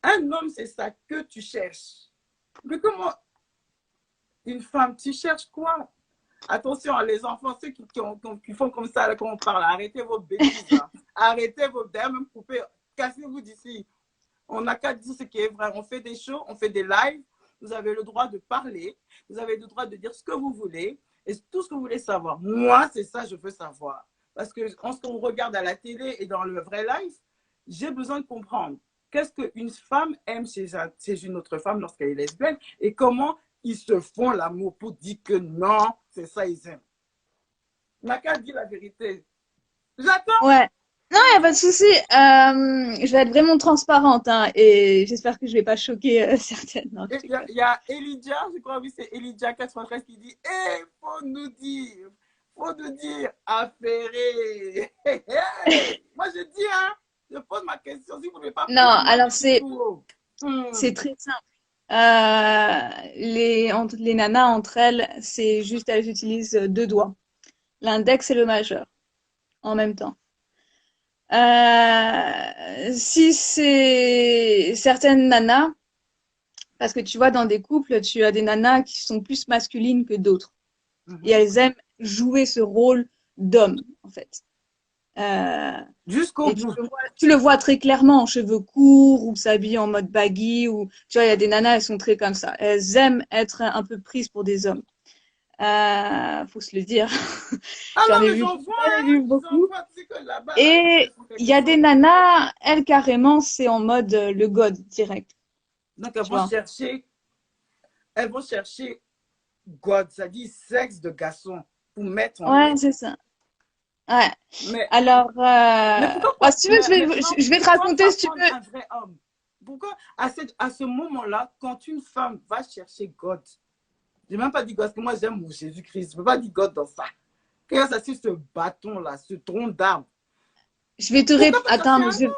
un homme, c'est ça que tu cherches. Mais comment une femme, tu cherches quoi? Attention, les enfants, ceux qui font comme ça, là, quand on parle, arrêtez vos bêtises. Là. Arrêtez vos... D'ailleurs, même coupez, cassez-vous d'ici. On n'a qu'à dire ce qui est vrai. On fait des shows, on fait des lives. Vous avez le droit de parler. Vous avez le droit de dire ce que vous voulez et tout ce que vous voulez savoir. Moi, c'est ça, je veux savoir. Parce que quand on regarde à la télé et dans le vrai live, j'ai besoin de comprendre qu'est-ce qu'une femme aime chez une autre femme lorsqu'elle est lesbienne et comment ils se font l'amour pour dire que non, c'est ça ils aiment. N'a qu'à dire la vérité. J'attends. Ouais. Non, il n'y a pas de souci. Je vais être vraiment transparente, hein, et j'espère que je vais pas choquer certaines. Non, je Il y a Elijah, je crois, oui, c'est Elijah 93 qui dit hey, faut nous dire, affairé. Moi, je dis, hein, je pose ma question. Si vous ne voulez pas Non, répondre, moi, alors je dis tout haut. c'est très simple. Les nanas entre elles, c'est juste elles utilisent deux doigts, l'index et le majeur, en même temps. Si c'est certaines nanas, parce que tu vois, dans des couples, tu as des nanas qui sont plus masculines que d'autres. Et elles aiment jouer ce rôle d'homme, en fait. Jusqu'au Et bout. tu le vois très clairement en cheveux courts ou s'habillent en mode baggy ou tu vois, il y a des nanas, elles sont très comme ça. Elles aiment être un peu prises pour des hommes. Faut se le dire. Ah non, J'en ai mais vu, j'en vois, j'en ai hein. vu J'en beaucoup. vois, tu sais que là-bas, là, Et elles font il quelque y a des chose. nanas, elles carrément, c'est en mode le god direct, Donc, tu vois. elles vont chercher God, ça dit sexe de garçon, pour mettre en Ouais, eux. c'est ça. Ouais. Mais, Alors, mais pourquoi bah, pas, si tu veux, mais maintenant, je vais te pourquoi raconter pas si tu prendre veux. un vrai homme? Pourquoi, à ce moment-là, quand une femme va chercher God, je n'ai même pas dit God, parce que moi j'aime mon Jésus-Christ, je ne peux pas dire God dans ça. Quand ça sur ce bâton-là, ce tronc d'arbre, Je vais te pourquoi pas Attends, chercher mais un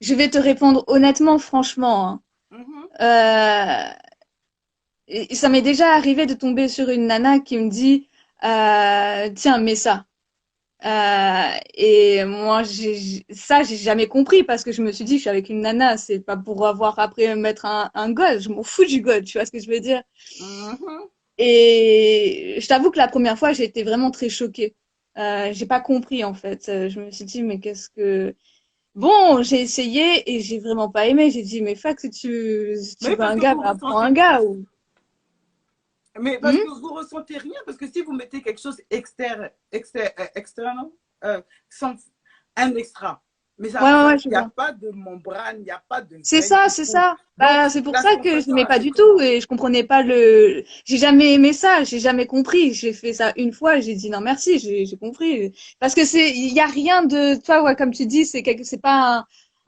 je vais te répondre honnêtement, franchement, homme? hein. Et ça m'est déjà arrivé de tomber sur une nana qui me dit, tiens, mets ça. Et moi, j'ai jamais compris parce que je me suis dit, je suis avec une nana, c'est pas pour avoir après mettre un god, je m'en fous du god, tu vois ce que je veux dire? Mhm. Et je t'avoue que la première fois, j'ai été vraiment très choquée. J'ai pas compris en fait. Je me suis dit, mais qu'est-ce que... Bon, j'ai essayé et j'ai vraiment pas aimé. J'ai dit, mais fuck, si tu Mais veux parce un que gars, vous bah, prends un ressentez, gars. Ou... mais parce Hmm. que vous ressentez rien, parce que si vous mettez quelque chose externe, sans un extra, mais Ouais, ouais, il ouais, je n'y a vois. pas de membrane, il n'y a pas de C'est veine ça, qui c'est coule. ça. Donc, Bah, c'est pour la ça que je sensation, n'aimais là, pas c'est du tout comment? et je comprenais pas le. J'ai jamais aimé ça, j'ai jamais compris. J'ai fait ça une fois, j'ai dit non merci, j'ai compris. Parce que il y a rien de, toi, ouais, comme tu dis, c'est pas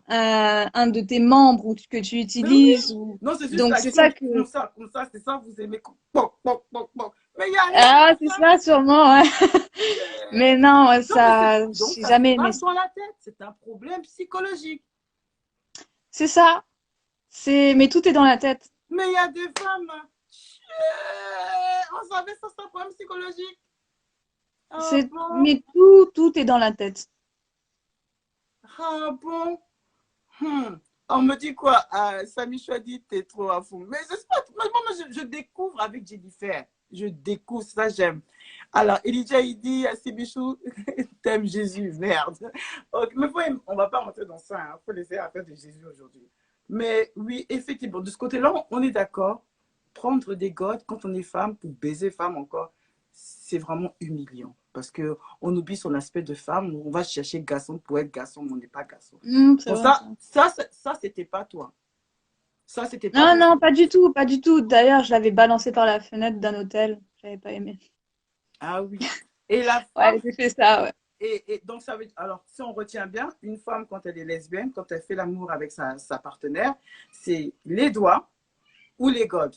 un de tes membres que tu Mais oui, utilises ou. non, c'est juste Donc ça c'est ça crie, que. comme ça, c'est ça, vous aimez. Poc, poc, poc, poc. Mais il n'y a rien Ah, de c'est ça. ça sûrement, ouais. Mais non, ouais, Non, mais ça, donc, j'ai ça se jamais aimé passe ça. dans la tête. C'est un problème psychologique. C'est ça. Mais tout est dans la tête. Mais il y a des femmes, on savait ça, c'est un problème psychologique. Ah bon? Mais tout est dans la tête. Ah bon? On me dit quoi? Samy Chouadi, t'es trop à fond. Mais c'est pas, moi, je découvre avec Jennifer. Je découvre ça, j'aime. Alors, Elijah, il dit à Sibichou, t'aimes Jésus, merde. Ok, mais on va pas rentrer dans ça. Il faut laisser la fête de Jésus aujourd'hui. Mais oui, effectivement, de ce côté-là, on est d'accord. Prendre des godes quand on est femme, pour baiser femme encore, c'est vraiment humiliant. Parce qu'on oublie son aspect de femme. On va chercher garçon pour être garçon, mais on n'est pas garçon. C'est Bon, vrai ça. ça c'était pas toi. Ça, c'était pas Non, toi. non, pas du tout, pas du tout. D'ailleurs, je l'avais balancé par la fenêtre d'un hôtel. J'avais pas aimé. Ah oui. Et la femme, Ouais, j'ai fait ça, ouais. et donc ça veut dire, alors si on retient bien, une femme quand elle est lesbienne, quand elle fait l'amour avec sa partenaire, c'est les doigts ou les godes.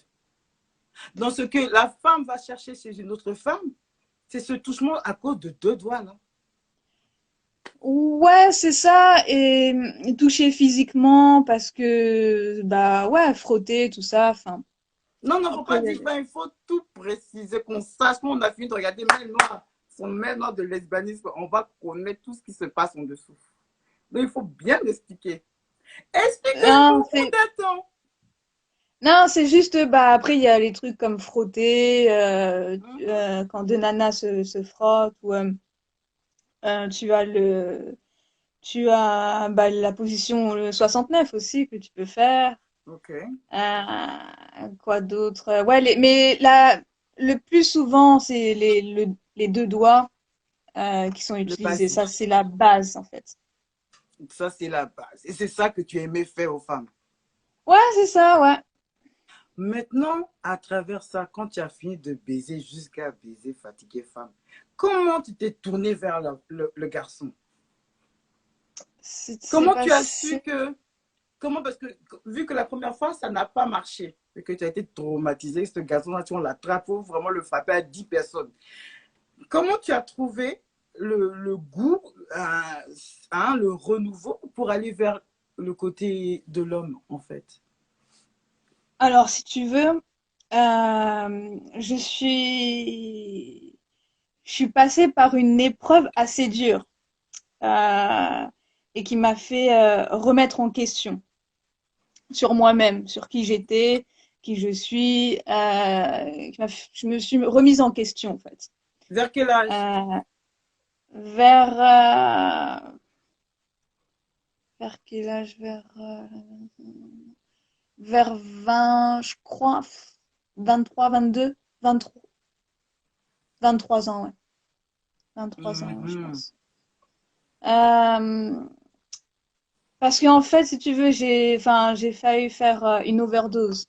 Dans ce que la femme va chercher chez une autre femme, c'est ce touchement à cause de deux doigts là. Ouais, c'est ça. Et toucher physiquement parce que, bah ouais, frotter, tout ça. Enfin, Non, non, faut après, pas dire, ben, il faut tout préciser, qu'on sache qu'on a fini de regarder main noire. sont maintenant de lesbianisme, on va connaître tout ce qui se passe en dessous. Donc, il faut bien l'expliquer. Non, Expliquez-nous, on t'attend. non, c'est juste, bah, après, il y a les trucs comme frotter, Mhm. quand deux nanas se frottent, ou tu as bah, la position 69 aussi que tu peux faire. Ok. Quoi d'autre? Ouais, mais là, le plus souvent, c'est les deux doigts qui sont Le utilisés. Ça, basique. c'est la base, en fait. Ça, c'est la base. Et c'est ça que tu aimais faire aux femmes. Ouais, c'est ça, ouais. Maintenant, à travers ça, quand tu as fini de baiser jusqu'à baiser fatigué femme, comment tu t'es tourné vers le garçon? C'est Comment tu as su passé. que... Comment, parce que vu que la première fois, ça n'a pas marché, et que tu as été traumatisé, ce garçon-là, tu on l'attrape, il faut vraiment le frapper à 10 personnes. Comment tu as trouvé le goût, le renouveau pour aller vers le côté de l'homme, en fait? Alors, si tu veux, je suis passée par une épreuve assez dure euh, et qui m'a fait remettre en question sur moi-même, sur qui j'étais, qui je suis. Je me suis remise en question en fait. Vers quel âge? Euh, vers quel âge? Vers 20, je crois, 23, 22, 23, 23 ans, ouais. 23 ans, ouais, je Mhm. pense. Euh, Parce qu'en fait, si tu veux, j'ai failli faire une overdose.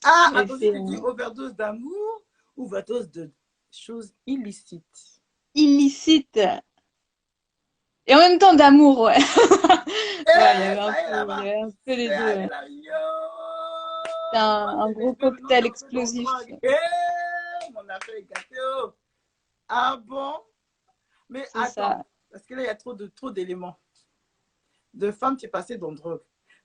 Ah, J'ai attention, fait tu dis overdose d'amour ou overdose de choses illicites? illicite et en même temps d'amour, ouais. Ouais, Ça y est il y là-bas. avait un peu les C'est deux, allé ouais. là. Yo! C'est un Moi, les gros lesbiennes, maintenant, cocktail c'est un peu comme explosif. drogue. Mon affaire est gâtée. Oh. Ah bon? Mais C'est attends, ça. parce que là, il y a trop d'éléments. De femmes, tu es passée dans drogue.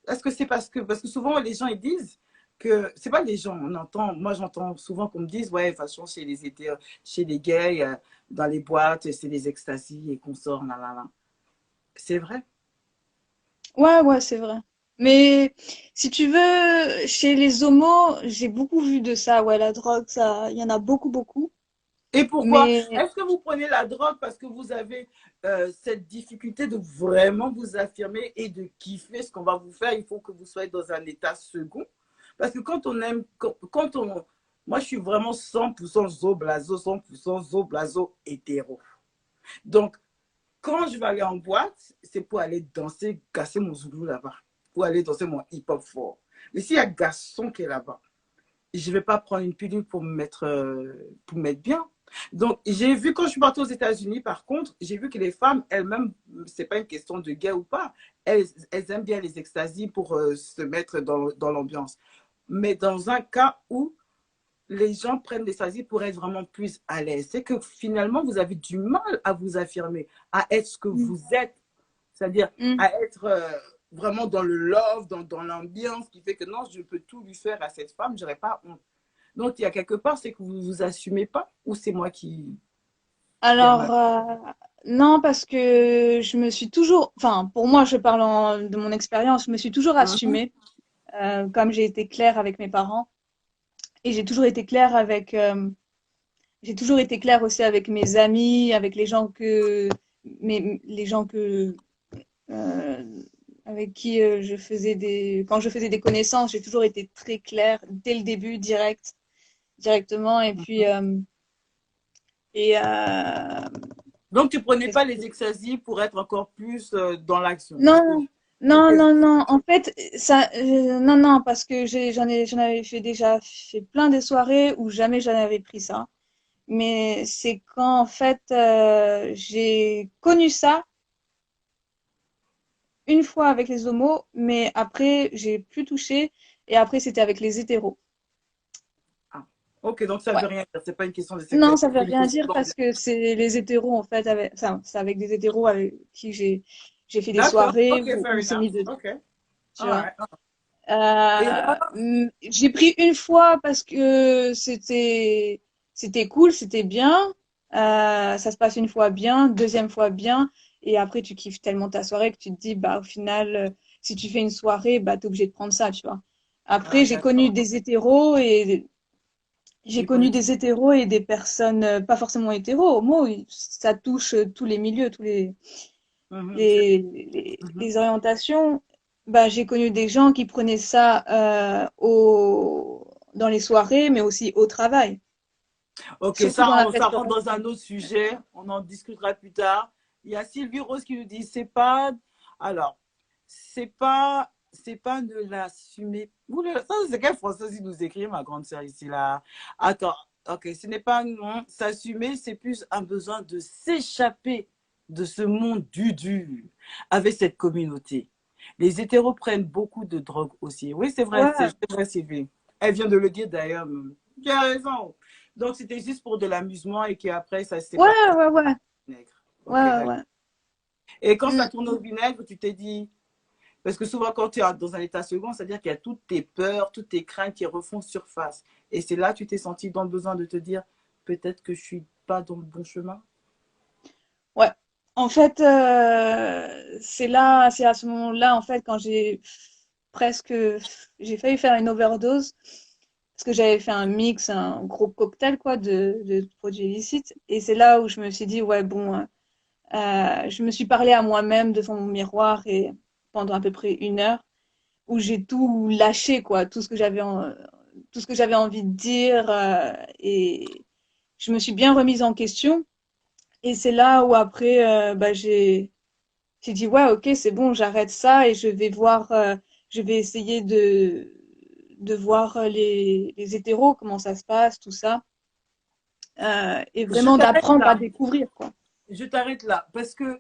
Est-ce que c'est parce que souvent, les gens, ils disent que, c'est pas les gens, on entend, moi, j'entends souvent qu'on me dise, ouais, de toute façon, chez les hétéros, chez les gays, dans les boîtes, c'est des extasies et qu'on sort, là, là, là. C'est vrai. Ouais, ouais, c'est vrai. Mais si tu veux, chez les homos, j'ai beaucoup vu de ça. Ouais, la drogue, ça, il y en a beaucoup, beaucoup. Et pourquoi? Mais Est-ce que vous prenez la drogue parce que vous avez cette difficulté de vraiment vous affirmer et de kiffer ce qu'on va vous faire? Il faut que vous soyez dans un état second. Parce que quand on aime, quand on... Moi, je suis vraiment 100% zo-blazo, 100% zo-blazo hétéro. Donc, quand je vais aller en boîte, c'est pour aller danser, casser mon zoulou là-bas. Pour aller danser mon hip-hop fort. Mais s'il y a un garçon qui est là-bas, je ne vais pas prendre une pilule pour me mettre bien. Donc, j'ai vu quand je suis partie aux États-Unis, par contre, j'ai vu que les femmes elles-mêmes, c'est pas une question de gay ou pas, elles aiment bien les extasies pour se mettre dans l'ambiance. Mais dans un cas où les gens prennent l'extasie pour être vraiment plus à l'aise, c'est que finalement, vous avez du mal à vous affirmer, à être ce que mm, vous êtes, c'est-à-dire mm. à être vraiment dans le love, dans l'ambiance qui fait que non, je peux tout lui faire à cette femme, je n'aurais pas honte. Donc, il y a quelque part, c'est que vous ne vous assumez pas ou c'est moi qui a mal. Alors, non, parce que je me suis toujours, enfin, pour moi, je parle de mon expérience, je me suis toujours Mhm. assumée, comme j'ai été claire avec mes parents, et j'ai toujours été claire aussi avec mes amis, avec les gens euh, avec qui quand je faisais des connaissances, j'ai toujours été très claire dès le début, directement, et puis, et, Donc, tu ne prenais qu'est-ce pas que- les extasies pour être encore plus dans l'action. non, non, C'était non, non. En fait, non, non, parce que j'en avais fait déjà fait plein des soirées où jamais j'en avais pris ça. Mais c'est quand, en fait, j'ai connu ça une fois avec les homos, mais après, j'ai plus touché. Et après, c'était avec les hétéros. ah. Ok, donc ça ne Ouais. veut rien dire. Ce n'est pas une question de Non, sexualité, ça veut c'est une rien question dire parce d'ambiance. que c'est les hétéros, en fait, enfin, c'est avec des hétéros avec qui j'ai fait des D'accord, soirées ok, où fair on s'est enough. mis dedans, Ok, tu all vois. right. Et là, J'ai pris une fois parce que c'était cool, c'était bien. Ça se passe une fois bien, deuxième fois bien, et après tu kiffes tellement ta soirée que tu te dis, bah au final, si tu fais une soirée, bah t'es obligé de prendre ça, tu vois. Ah, Après, d'accord. j'ai J'ai connu connu. des hétéros et des personnes pas forcément hétéros, homo, ça touche tous les milieux, tous Mhm, c'est- mhm. les orientations. Bah, j'ai connu des gens qui prenaient ça dans les soirées, mais aussi au travail, Ok, surtout dans ça, la ça rentre dans restauration. un autre sujet. On en discutera plus tard. Il y a Sylvie Rose qui nous dit, c'est pas, alors, c'est pas de l'assumer. Oula, ça, c'est quelle française qui nous écrit, ma grande sœur ici, là. Attends, ok, ce n'est pas, non, s'assumer, c'est plus un besoin de s'échapper de ce monde du, avec cette communauté. Les hétéros prennent beaucoup de drogue aussi. Oui, Ouais, c'est vrai, Sylvie. Elle vient de le dire d'ailleurs. Tu as raison. Donc, c'était juste pour de l'amusement et qu'après, ça s'est ouais, pas ouais, ouais, au vinaigre. ouais, Ok, ouais, d'accord. ouais. Et quand ça Mm. tourne au vinaigre, tu t'es dit, parce que souvent, quand tu es dans un état second, c'est-à-dire qu'il y a toutes tes peurs, toutes tes craintes qui refont surface. Et c'est là que tu t'es senti dans le besoin de te dire, peut-être que je suis pas dans le bon chemin. Ouais. En fait, c'est à ce moment-là, en fait, quand presque, j'ai failli faire une overdose parce que j'avais fait un mix, un gros cocktail, quoi, de produits illicites. Et c'est là où je me suis dit, ouais, bon, je me suis parlé à moi-même devant mon miroir et pendant à peu près 1 heure où j'ai tout lâché, quoi, tout ce que j'avais envie de dire, et je me suis bien remise en question. Et c'est là où après, bah, j'ai dit, ouais, ok, c'est bon, j'arrête ça et je vais essayer de voir les hétéros, comment ça se passe, tout ça, et Je vraiment t'arrête d'apprendre à là. découvrir, quoi. Je t'arrête là. Parce que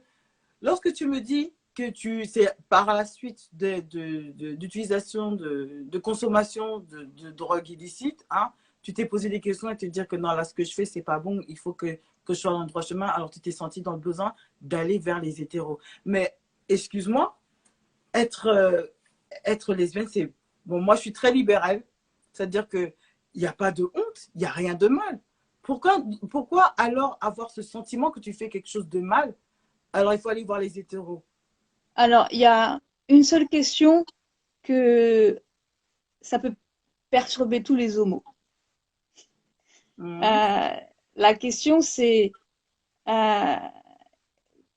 lorsque tu me dis que c'est par la suite d'utilisation, de consommation de drogue illicite, hein, tu t'es posé des questions et te dire que non, là, ce que je fais, c'est pas bon, il faut que je sois dans le droit chemin, alors tu t'es senti dans le besoin d'aller vers les hétéros. Mais, excuse-moi, être, euh, être lesbienne, c'est. Bon, moi, je suis très libérale, c'est-à-dire qu'il n'y a pas de honte, il n'y a rien de mal. Pourquoi alors avoir ce sentiment que tu fais quelque chose de mal, alors il faut aller voir les hétéros? Alors, il y a une seule question que ça peut perturber tous les homos. Mhm. Euh, la question, c'est euh,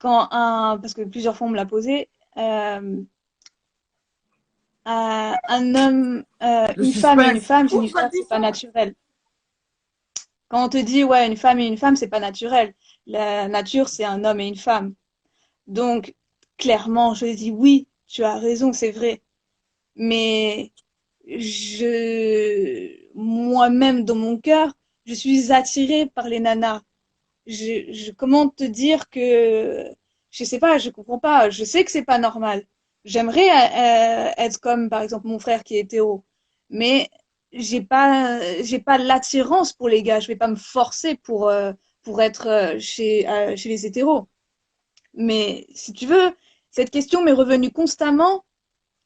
parce que plusieurs fois on me l'a posé, euh, un homme, Le une femme et une suspense. femme, Ouh, pas Jennifer, dit c'est pas ça. naturel. Quand on te dit, ouais, une femme et une femme, c'est pas naturel. La nature, c'est un homme et une femme. Donc, clairement, je dis oui, tu as raison, c'est vrai. Mais moi-même, dans mon cœur, je suis attirée par les nanas. Comment te dire que, je sais pas, je comprends pas. Je sais que c'est pas normal. J'aimerais être comme, par exemple, mon frère qui est hétéro. Mais j'ai pas l'attirance pour les gars. Je vais pas me forcer pour être chez les hétéros. Mais si tu veux, cette question m'est revenue constamment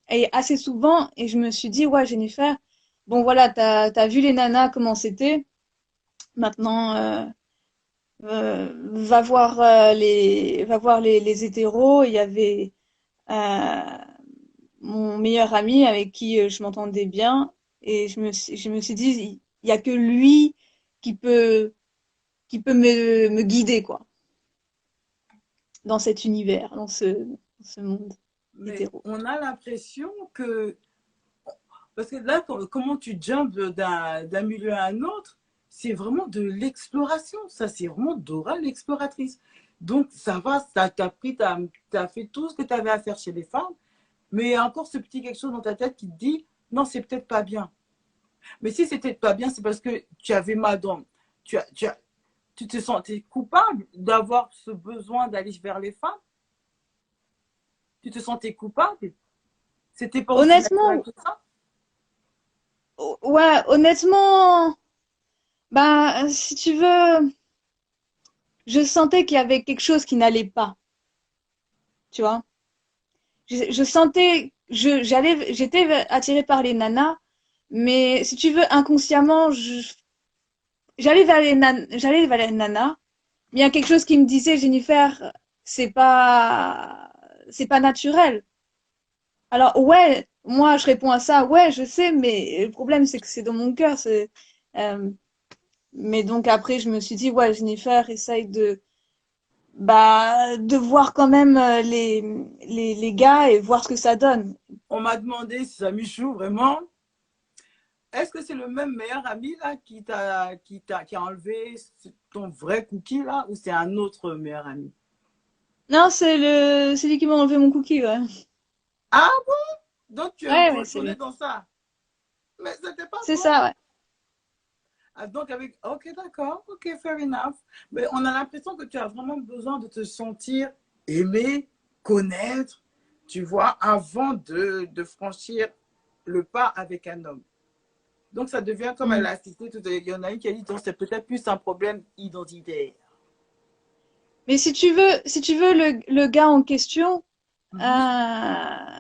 et assez souvent. Et je me suis dit, ouais, Jennifer, bon voilà, t'as vu les nanas, comment c'était. Maintenant, va voir les hétéros. Il y avait euh, mon meilleur ami avec qui je m'entendais bien. Et je me suis dit, il y a que lui qui qui peut me guider, quoi, dans cet univers, dans ce monde Mais hétéro. on a l'impression que. Parce que là, comment tu jumpes d'un milieu à un autre, c'est vraiment de l'exploration. Ça, c'est vraiment Dora l'exploratrice. Donc, ça va, ça t'a pris, t'as fait tout ce que tu avais à faire chez les femmes, mais il y a encore ce petit quelque chose dans ta tête qui te dit, non, c'est peut-être pas bien. Mais si c'était pas bien, c'est parce que tu avais mal dans. Tu te sentais coupable d'avoir ce besoin d'aller vers les femmes. Tu te sentais coupable. C'était pas aussi naturel Honnêtement, que ça. ouais, honnêtement, ben, si tu veux, je sentais qu'il y avait quelque chose qui n'allait pas, tu vois. Je sentais, j'étais attirée par les nanas, mais si tu veux, inconsciemment, j'allais vers les nanas, il y a quelque chose qui me disait, Jennifer, c'est pas, c'est pas naturel. Alors, ouais, moi, je réponds à ça, ouais, je sais, mais le problème, c'est que c'est dans mon cœur. Euh, mais donc après, je me suis dit, ouais, Jennifer, essaye de voir quand même les gars et voir ce que ça donne. On m'a demandé si ça Michou, vraiment, est-ce que c'est le même meilleur ami là qui a enlevé ton vrai cookie là ou c'est un autre meilleur ami? Non, c'est lui qui m'a enlevé mon cookie, ouais. Ah bon? Donc tu es Ouais, ouais, c'est retourné lui. dans ça. Mais c'était pas C'est toi. ça, ouais. Ah, donc avec, ok d'accord, ok fair enough. Mais on a l'impression que tu as vraiment besoin de te sentir aimé, connaître, tu vois, avant de franchir le pas avec un homme. Donc ça devient comme elle Mm. a cité, il y en a une qui a dit, donc c'est peut-être plus un problème identitaire. Mais si tu veux le gars en question, Mhm. euh,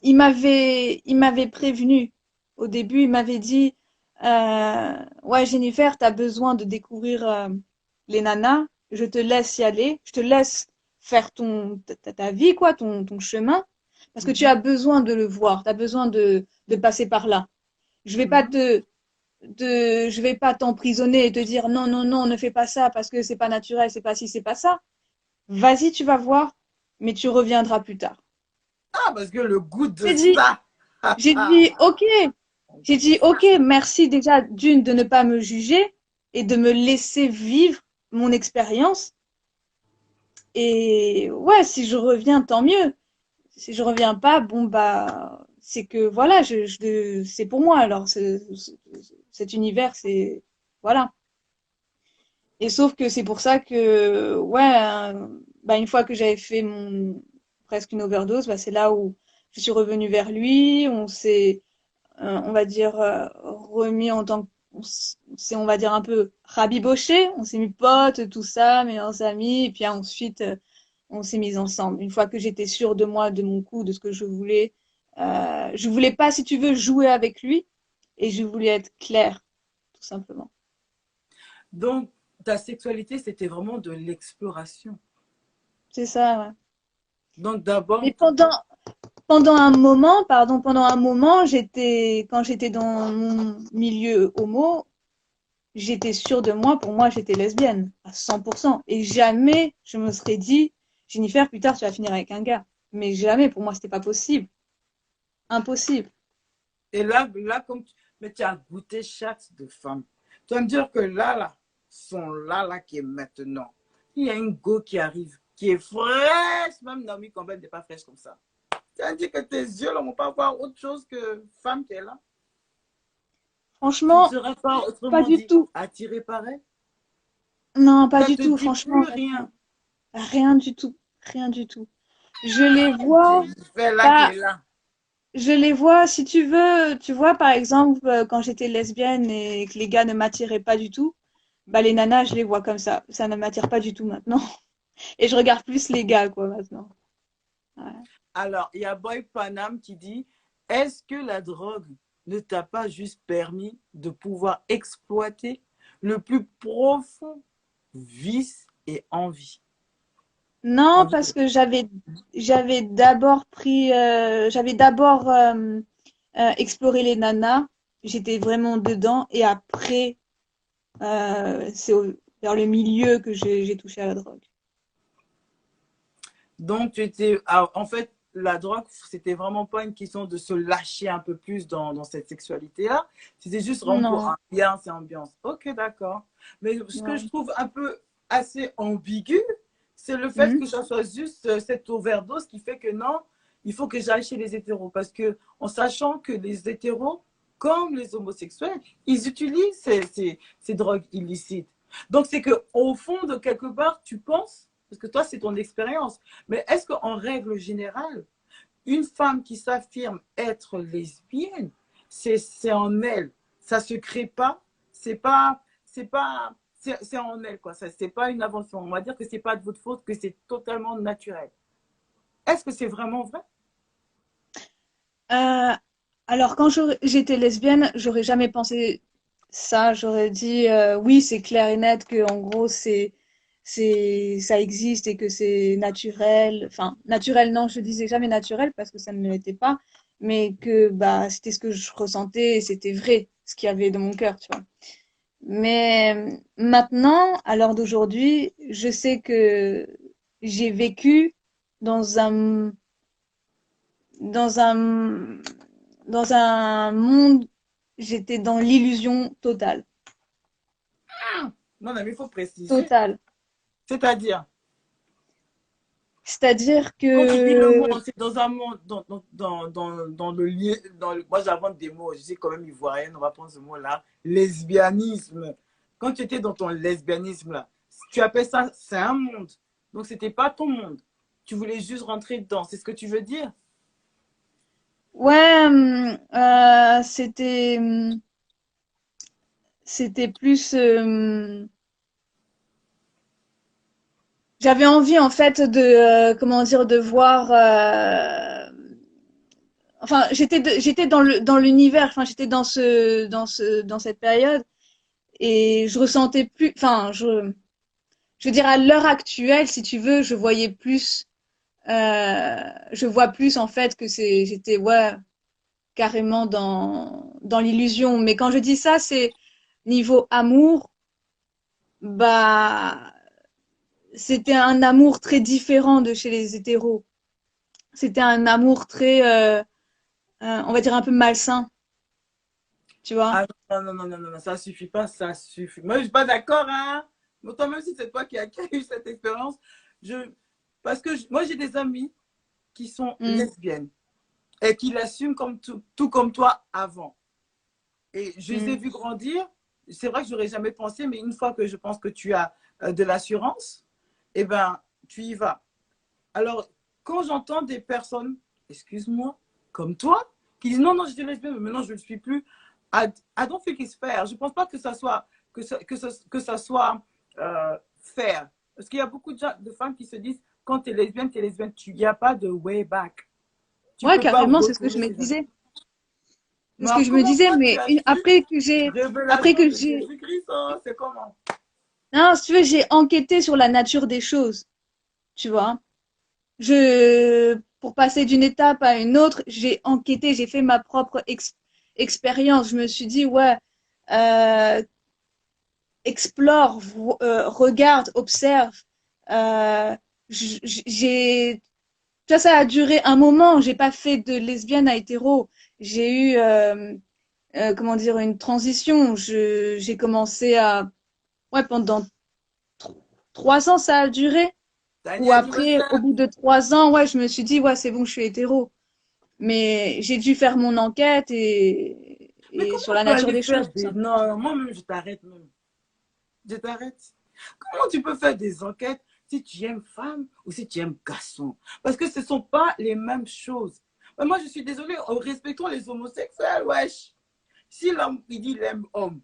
il m'avait prévenu. Au début, il m'avait dit, ouais, Jennifer, t'as besoin de découvrir les nanas. Je te laisse y aller. Je te laisse faire ta vie, quoi, ton chemin. Parce que tu Mhm. as besoin de le voir. Tu as besoin de passer par là. Je vais pas Mhm. je vais pas t'emprisonner et te dire non, non, non, ne fais pas ça parce que c'est pas naturel, c'est pas ci, c'est pas ça. Vas-y, tu vas voir, mais tu reviendras plus tard. Ah, parce que le goût de J'ai dit, ça. j'ai dit, ok. J'ai dit, ok, merci déjà d'une de ne pas me juger et de me laisser vivre mon expérience. Et ouais, si je reviens, tant mieux. Si je reviens pas, bon bah, c'est que voilà, c'est pour moi. Alors, cet univers, c'est voilà. Et sauf que c'est pour ça que, ouais, bah, une fois que j'avais fait presque une overdose, bah, c'est là où je suis revenue vers lui. On s'est, on va dire, remis en tant que, on va dire un peu rabiboché. On s'est mis potes, tout ça, meilleurs amis. Et puis ensuite, on s'est mis ensemble. Une fois que j'étais sûre de moi, de mon coup, de ce que je voulais pas, si tu veux, jouer avec lui. Et je voulais être claire, tout simplement. Donc, ta sexualité, c'était vraiment de l'exploration. C'est ça, ouais. Donc, d'abord, Mais pendant un moment, quand j'étais dans mon milieu homo, j'étais sûre de moi. Pour moi, j'étais lesbienne à 100%. Et jamais je me serais dit, Jennifer, plus tard, tu vas finir avec un gars. Mais jamais, pour moi, c'était pas possible. Impossible. et là mais tu as goûté chaque de femme. Tu vas me dire que là, sont là, qui est maintenant. Il y a une go qui arrive, qui est fraîche, même Naomi Campbell n'est pas fraîche comme ça. Tu vas dire que tes yeux ne vont pas voir autre chose que femme qui est là. Tu ne Franchement, seras pas, pas autrement du dit, tout. attiré par elle. Non, pas Ça du te tout. dit Franchement, plus rien. rien du tout. Rien du tout. Je les vois Jennifer là qui pas. est là. Je les vois, si tu veux, tu vois, par exemple, quand j'étais lesbienne et que les gars ne m'attiraient pas du tout, bah les nanas, je les vois comme ça. Ça ne m'attire pas du tout maintenant. Et je regarde plus les gars, quoi, maintenant. Ouais. Alors, il y a Boy Panam qui dit, est-ce que la drogue ne t'a pas juste permis de pouvoir exploiter le plus profond vice et envie? Non, Envie parce de... que j'avais d'abord exploré les nanas. J'étais vraiment dedans. Et après, vers le milieu que j'ai touché à la drogue. Donc, tu étais... Alors, en fait, la drogue, c'était vraiment pas une question de se lâcher un peu plus dans cette sexualité-là. C'était juste vraiment pour Non. ambiance et ambiance. Ok, d'accord. Mais ce que je Ouais. trouve un peu assez ambigu, c'est le fait Hmm. que ça soit juste cette overdose qui fait que non, il faut que j'aille chez les hétéros. Parce que, en sachant que les hétéros, comme les homosexuels, ils utilisent ces drogues illicites. Donc, c'est qu'au fond de quelque part, tu penses, parce que toi, c'est ton expérience, mais est-ce qu'en règle générale, une femme qui s'affirme être lesbienne, c'est en elle. Ça se crée pas. C'est en elle, quoi. C'est pas une invention. On va dire que c'est pas de votre faute, que c'est totalement naturel. Est-ce que c'est vraiment vrai? Euh, alors, quand j'étais lesbienne, j'aurais jamais pensé ça. J'aurais dit, oui, c'est clair et net que, en gros, ça existe et que c'est naturel. Enfin, naturel, non, je disais jamais naturel parce que ça ne l'était pas, mais que bah, c'était ce que je ressentais et c'était vrai, ce qu'il y avait dans mon cœur, tu vois. Mais maintenant, à l'heure d'aujourd'hui, je sais que j'ai vécu dans un, dans un, dans un monde, j'étais dans l'illusion totale. Non, mais il faut préciser. Totale. C'est-à-dire, C'est-à-dire quand tu dis le mot, que, c'est dans un monde, dans le lien, moi j'invente des mots, je suis quand même ivoirienne, on va prendre ce mot-là, lesbianisme. Quand tu étais dans ton lesbianisme là, tu appelles ça, c'est un monde. Donc c'était pas ton monde. Tu voulais juste rentrer dedans, c'est ce que tu veux dire? ouais, c'était plus, j'avais envie en fait de, comment dire, de voir, enfin, j'étais dans l'univers, enfin, j'étais dans cette période et je ressentais plus, enfin, je veux dire, à l'heure actuelle, si tu veux, je vois plus en fait que j'étais, ouais, carrément dans l'illusion. Mais quand je dis ça, c'est niveau amour, bah, c'était un amour très différent de chez les hétéros. C'était un amour très, on va dire un peu malsain, tu vois. Ah non, non, non, non, non, non, ça suffit pas, ça suffit. Moi, je suis pas d'accord, hein. Mais toi, même si c'est toi qui a eu cette expérience, je, parce que moi, j'ai des amis qui sont Mm, lesbiennes et qui l'assument comme tout comme toi avant. Et je les ai mm. vus grandir. C'est vrai que j'aurais jamais pensé, mais une fois que je pense que tu as de l'assurance, eh ben, tu y vas. Alors, quand j'entends des personnes, excuse-moi, comme toi, qui disent non, non, j'étais lesbienne, mais maintenant je ne le suis plus, I don't think it's fair. Je ne pense pas que ça soit, que ça soit fair. Parce qu'il y a beaucoup de femmes qui se disent quand tu es lesbienne, tu es lesbienne. Il n'y a pas de way back. Tu ne Ouais, peux pas carrément, c'est ce que je retourner me ces années. disais. C'est Mais ce que alors, je me comment disais, toi tu mais as su après révélation que de j'ai, Jésus-Christ, hein? C'est comment? non, si tu veux, j'ai enquêté sur la nature des choses, tu vois. Pour passer d'une étape à une autre, j'ai enquêté, j'ai fait ma propre expérience. Je me suis dit, ouais, euh, explore, regarde, observe. Euh, j'ai, tu vois, ça a duré un moment. J'ai pas fait de lesbienne à hétéro. J'ai eu, comment dire, une transition. J'ai commencé à, ouais, pendant 3 ans, ça a duré. Ou Daniel, après, au bout de 3 ans, ouais, je me suis dit, ouais, c'est bon, je suis hétéro. Mais j'ai dû faire mon enquête mais et comment sur on la peut nature aller des choses, faire tout des... simplement. Non, moi-même, je t'arrête même. Je t'arrête. Comment tu peux faire des enquêtes si tu aimes femme ou si tu aimes garçon? Parce que ce ne sont pas les mêmes choses. Mais moi, je suis désolée, respectons les homosexuels, wesh. Si l'homme, il dit il aime homme,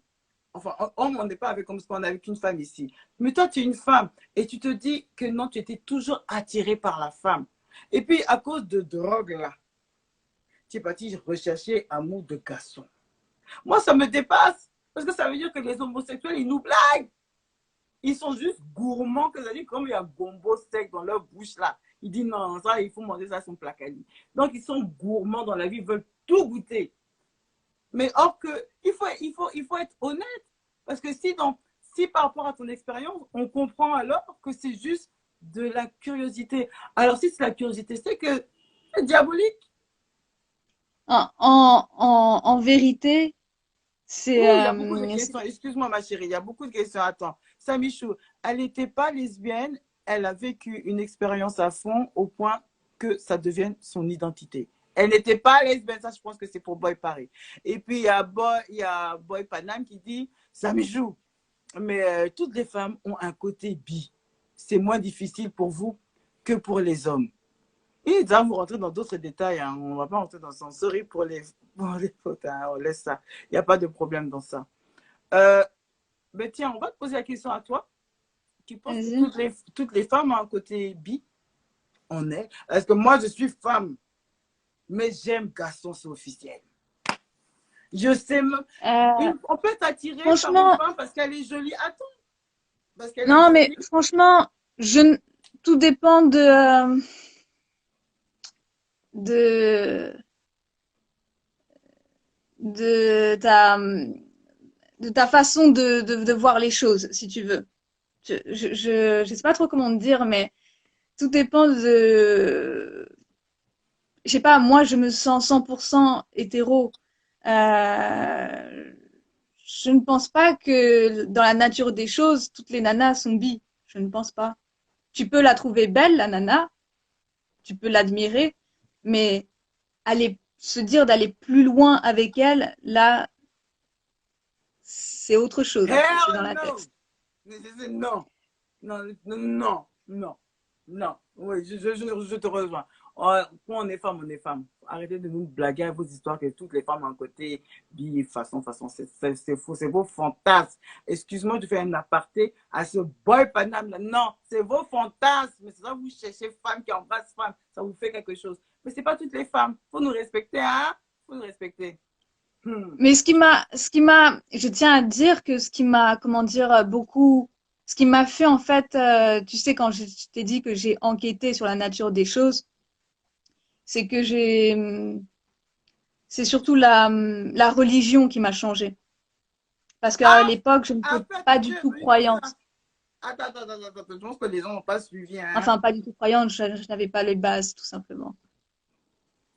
enfin, homme, on n'est pas avec comme ce qu'on est avec une femme ici. Mais toi, tu es une femme et tu te dis que non, tu étais toujours attiré par la femme. Et puis, à cause de drogue, là, tu es parti rechercher amour de garçon. Moi, ça me dépasse. Parce que ça veut dire que les homosexuels, ils nous blaguent. Ils sont juste gourmands, que ça dit, comme il y a un gombo sec dans leur bouche là. Ils disent non, ça, il faut manger ça, son placali. Donc, ils sont gourmands dans la vie, ils veulent tout goûter. Mais or que, il faut être honnête. Parce que si par rapport à ton expérience, on comprend alors que c'est juste de la curiosité. Alors, si c'est la curiosité, c'est que c'est diabolique. En vérité, Oui, c'est il y a beaucoup de questions. Excuse-moi, ma chérie, il y a beaucoup de questions. Attends. Samichou, elle n'était pas lesbienne, elle a vécu une expérience à fond au point que ça devienne son identité. Elle n'était pas lesbienne, ça je pense que c'est pour Boy Paris. Et puis il y a Boy Panam qui dit Samichou, mais toutes les femmes ont un côté bi. C'est moins difficile pour vous que pour les hommes. Et là, vous rentrez dans d'autres détails. Hein. On ne va pas rentrer dans son sorry pour les fautes. Hein. On laisse ça. Il n'y a pas de problème dans ça. Euh, mais tiens, on va te poser la question à toi. Tu penses que vas-y. toutes les femmes ont un côté bi? On est. Parce que moi, je suis femme, mais j'aime garçon, c'est officiel. Je sais, Euh, on peut être attiré par une franchement, femme parce qu'elle est jolie. Attends, Parce qu'elle est Non, mais jolie. franchement, tout dépend de, de ta, de ta façon de voir les choses, si tu veux. Je sais pas trop comment te dire, mais tout dépend je sais pas, moi, je me sens 100% hétéro. Euh, je ne pense pas que dans la nature des choses, toutes les nanas sont bi. Je ne pense pas. Tu peux la trouver belle, la nana, tu peux l'admirer, mais se dire d'aller plus loin avec elle, là, c'est autre chose après, c'est dans Hell la no! tête. Non, non, non, non, non, non. Oui, je te rejoins. Quand on est femme, on est femme. Arrêtez de nous blaguer avec vos histoires que toutes les femmes ont un côté bi, façon. C'est faux, c'est vos fantasmes. Excuse-moi de faire un aparté à ce boy Paname. Non, c'est vos fantasmes. C'est ça, vous cherchez femme qui embrasse femme. Ça vous fait quelque chose. Mais c'est pas toutes les femmes. Faut nous respecter, hein? Faut nous respecter. Hmm. Mais je tiens à dire que ce qui m'a, comment dire, ce qui m'a fait en fait, tu sais, quand je t'ai dit que j'ai enquêté sur la nature des choses, c'est que c'est surtout la religion qui m'a changé. Parce qu'à Ah, l'époque, je n'étais en fait, pas du Dieu, tout oui, c'est ça. croyante. Je pense que les gens n'ont pas suivi, hein. Enfin, pas du tout croyante, je n'avais pas les bases, tout simplement.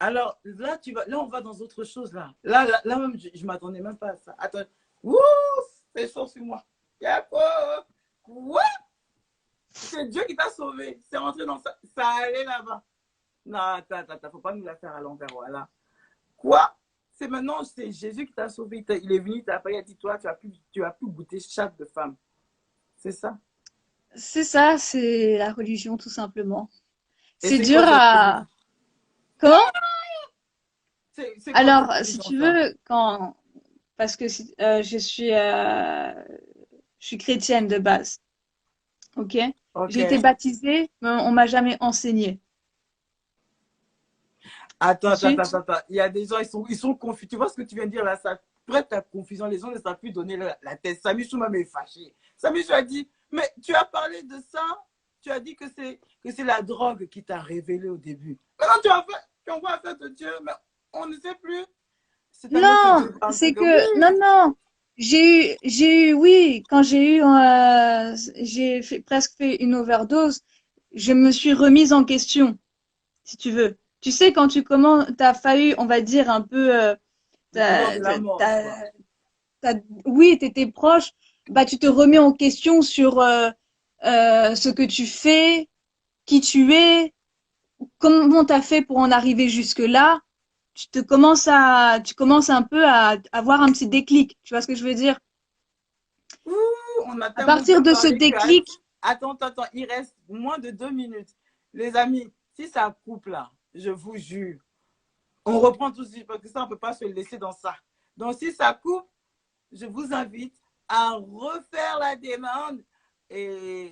Alors là, là, on va dans autre chose là. Là même, je m'attendais même pas à ça. Attends, ouh, c'est chaud sur moi. Yako, ouais, c'est Dieu qui t'a sauvé. C'est rentré dans ça, ça allait là-bas. Non, attends, faut pas nous la faire à l'envers, voilà. Quoi? C'est maintenant, c'est Jésus qui t'a sauvé. Il est venu, il t'a appelé, il a dit, toi, tu as pu goûter chatte de femme. C'est ça. C'est ça, c'est la religion, tout simplement. Et C'est c'est dur quoi cette à... religion? Comment? C'est quoi Alors, cette si religion, tu ça? veux, parce que je suis chrétienne de base, ok? Ok. J'ai été baptisée, mais on m'a jamais enseigné. Tu suis? Il y a des gens, ils sont confus. Tu vois ce que tu viens de dire là, ça prête ta confusion. Les gens ne savent plus donner la tête. Samy Chouma m'est fâché. Samy Chou a dit, mais tu as parlé de ça. Tu as dit que c'est la drogue qui t'a révélé au début. Maintenant, tu envoies affaire de Dieu, mais on ne sait plus. C'est un autre Non, débat. C'est c'est que que non, oui. non. Oui, quand presque fait une overdose, je me suis remise en question, si tu veux. Tu sais, quand tu commences, t'as failli, on va dire un peu, Le couloir de t'as, la t'as, mort, t'as- quoi. oui, t'étais proche, bah tu te remets en question sur ce que tu fais, qui tu es, comment t'as fait pour en arriver jusque-là. Tu commences un peu à avoir un petit déclic. Tu vois ce que je veux dire? Ouh, on a À tellement partir bien de ce parlé que. déclic, Attends, il reste moins de 2 minutes. Les amis, si ça coupe là, je vous jure, on reprend tout de suite parce que ça, on ne peut pas se laisser dans ça. Donc, si ça coupe, je vous invite à refaire la demande et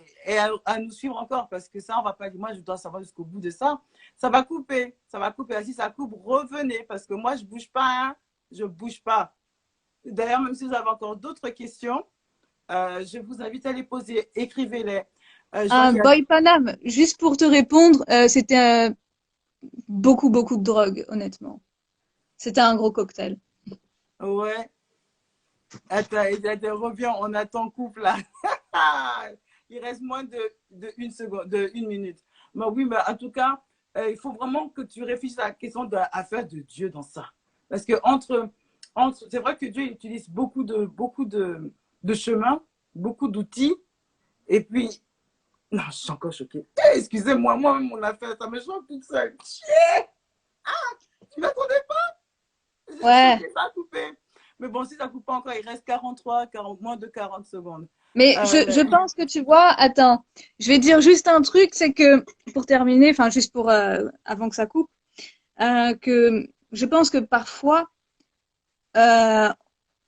à nous suivre encore parce que ça, on va pas dire, moi, je dois savoir jusqu'au bout de ça. Ça va couper, ça va couper. Si ça coupe, revenez parce que moi, je ne bouge pas, hein. Je ne bouge pas. D'ailleurs, même si vous avez encore d'autres questions, je vous invite à les poser. Écrivez-les. Je vois un qu'il y a. boy Paname, juste pour te répondre, c'était beaucoup de drogue, honnêtement. C'était un gros cocktail. Ouais. Attends, reviens, on attend couple là. Il reste moins de une seconde, de une minute. Mais oui, mais en tout cas, il faut vraiment que tu réfléchisses à la question de l'affaire de Dieu dans ça. Parce que c'est vrai que Dieu utilise de chemins, beaucoup d'outils. Et puis, non, je suis encore choquée. Excusez-moi, moi-même, mon affaire, ça me choque toute seule. Tu m'attendais pas? Je suis Ouais. choquée, ça a coupé. Mais bon, si ça coupe pas encore, il reste 40, moins de 40 secondes. Mais je pense que tu vois, attends, je vais dire juste un truc, c'est que pour terminer, enfin juste pour avant que ça coupe, que je pense que parfois euh,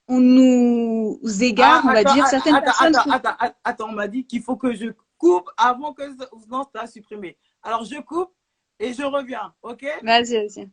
on nous égare, on va dire, certaines personnes. Attends, on m'a dit qu'il faut que je coupe avant que non, ça a supprimé. Alors je coupe et je reviens, ok? Vas-y, vas-y.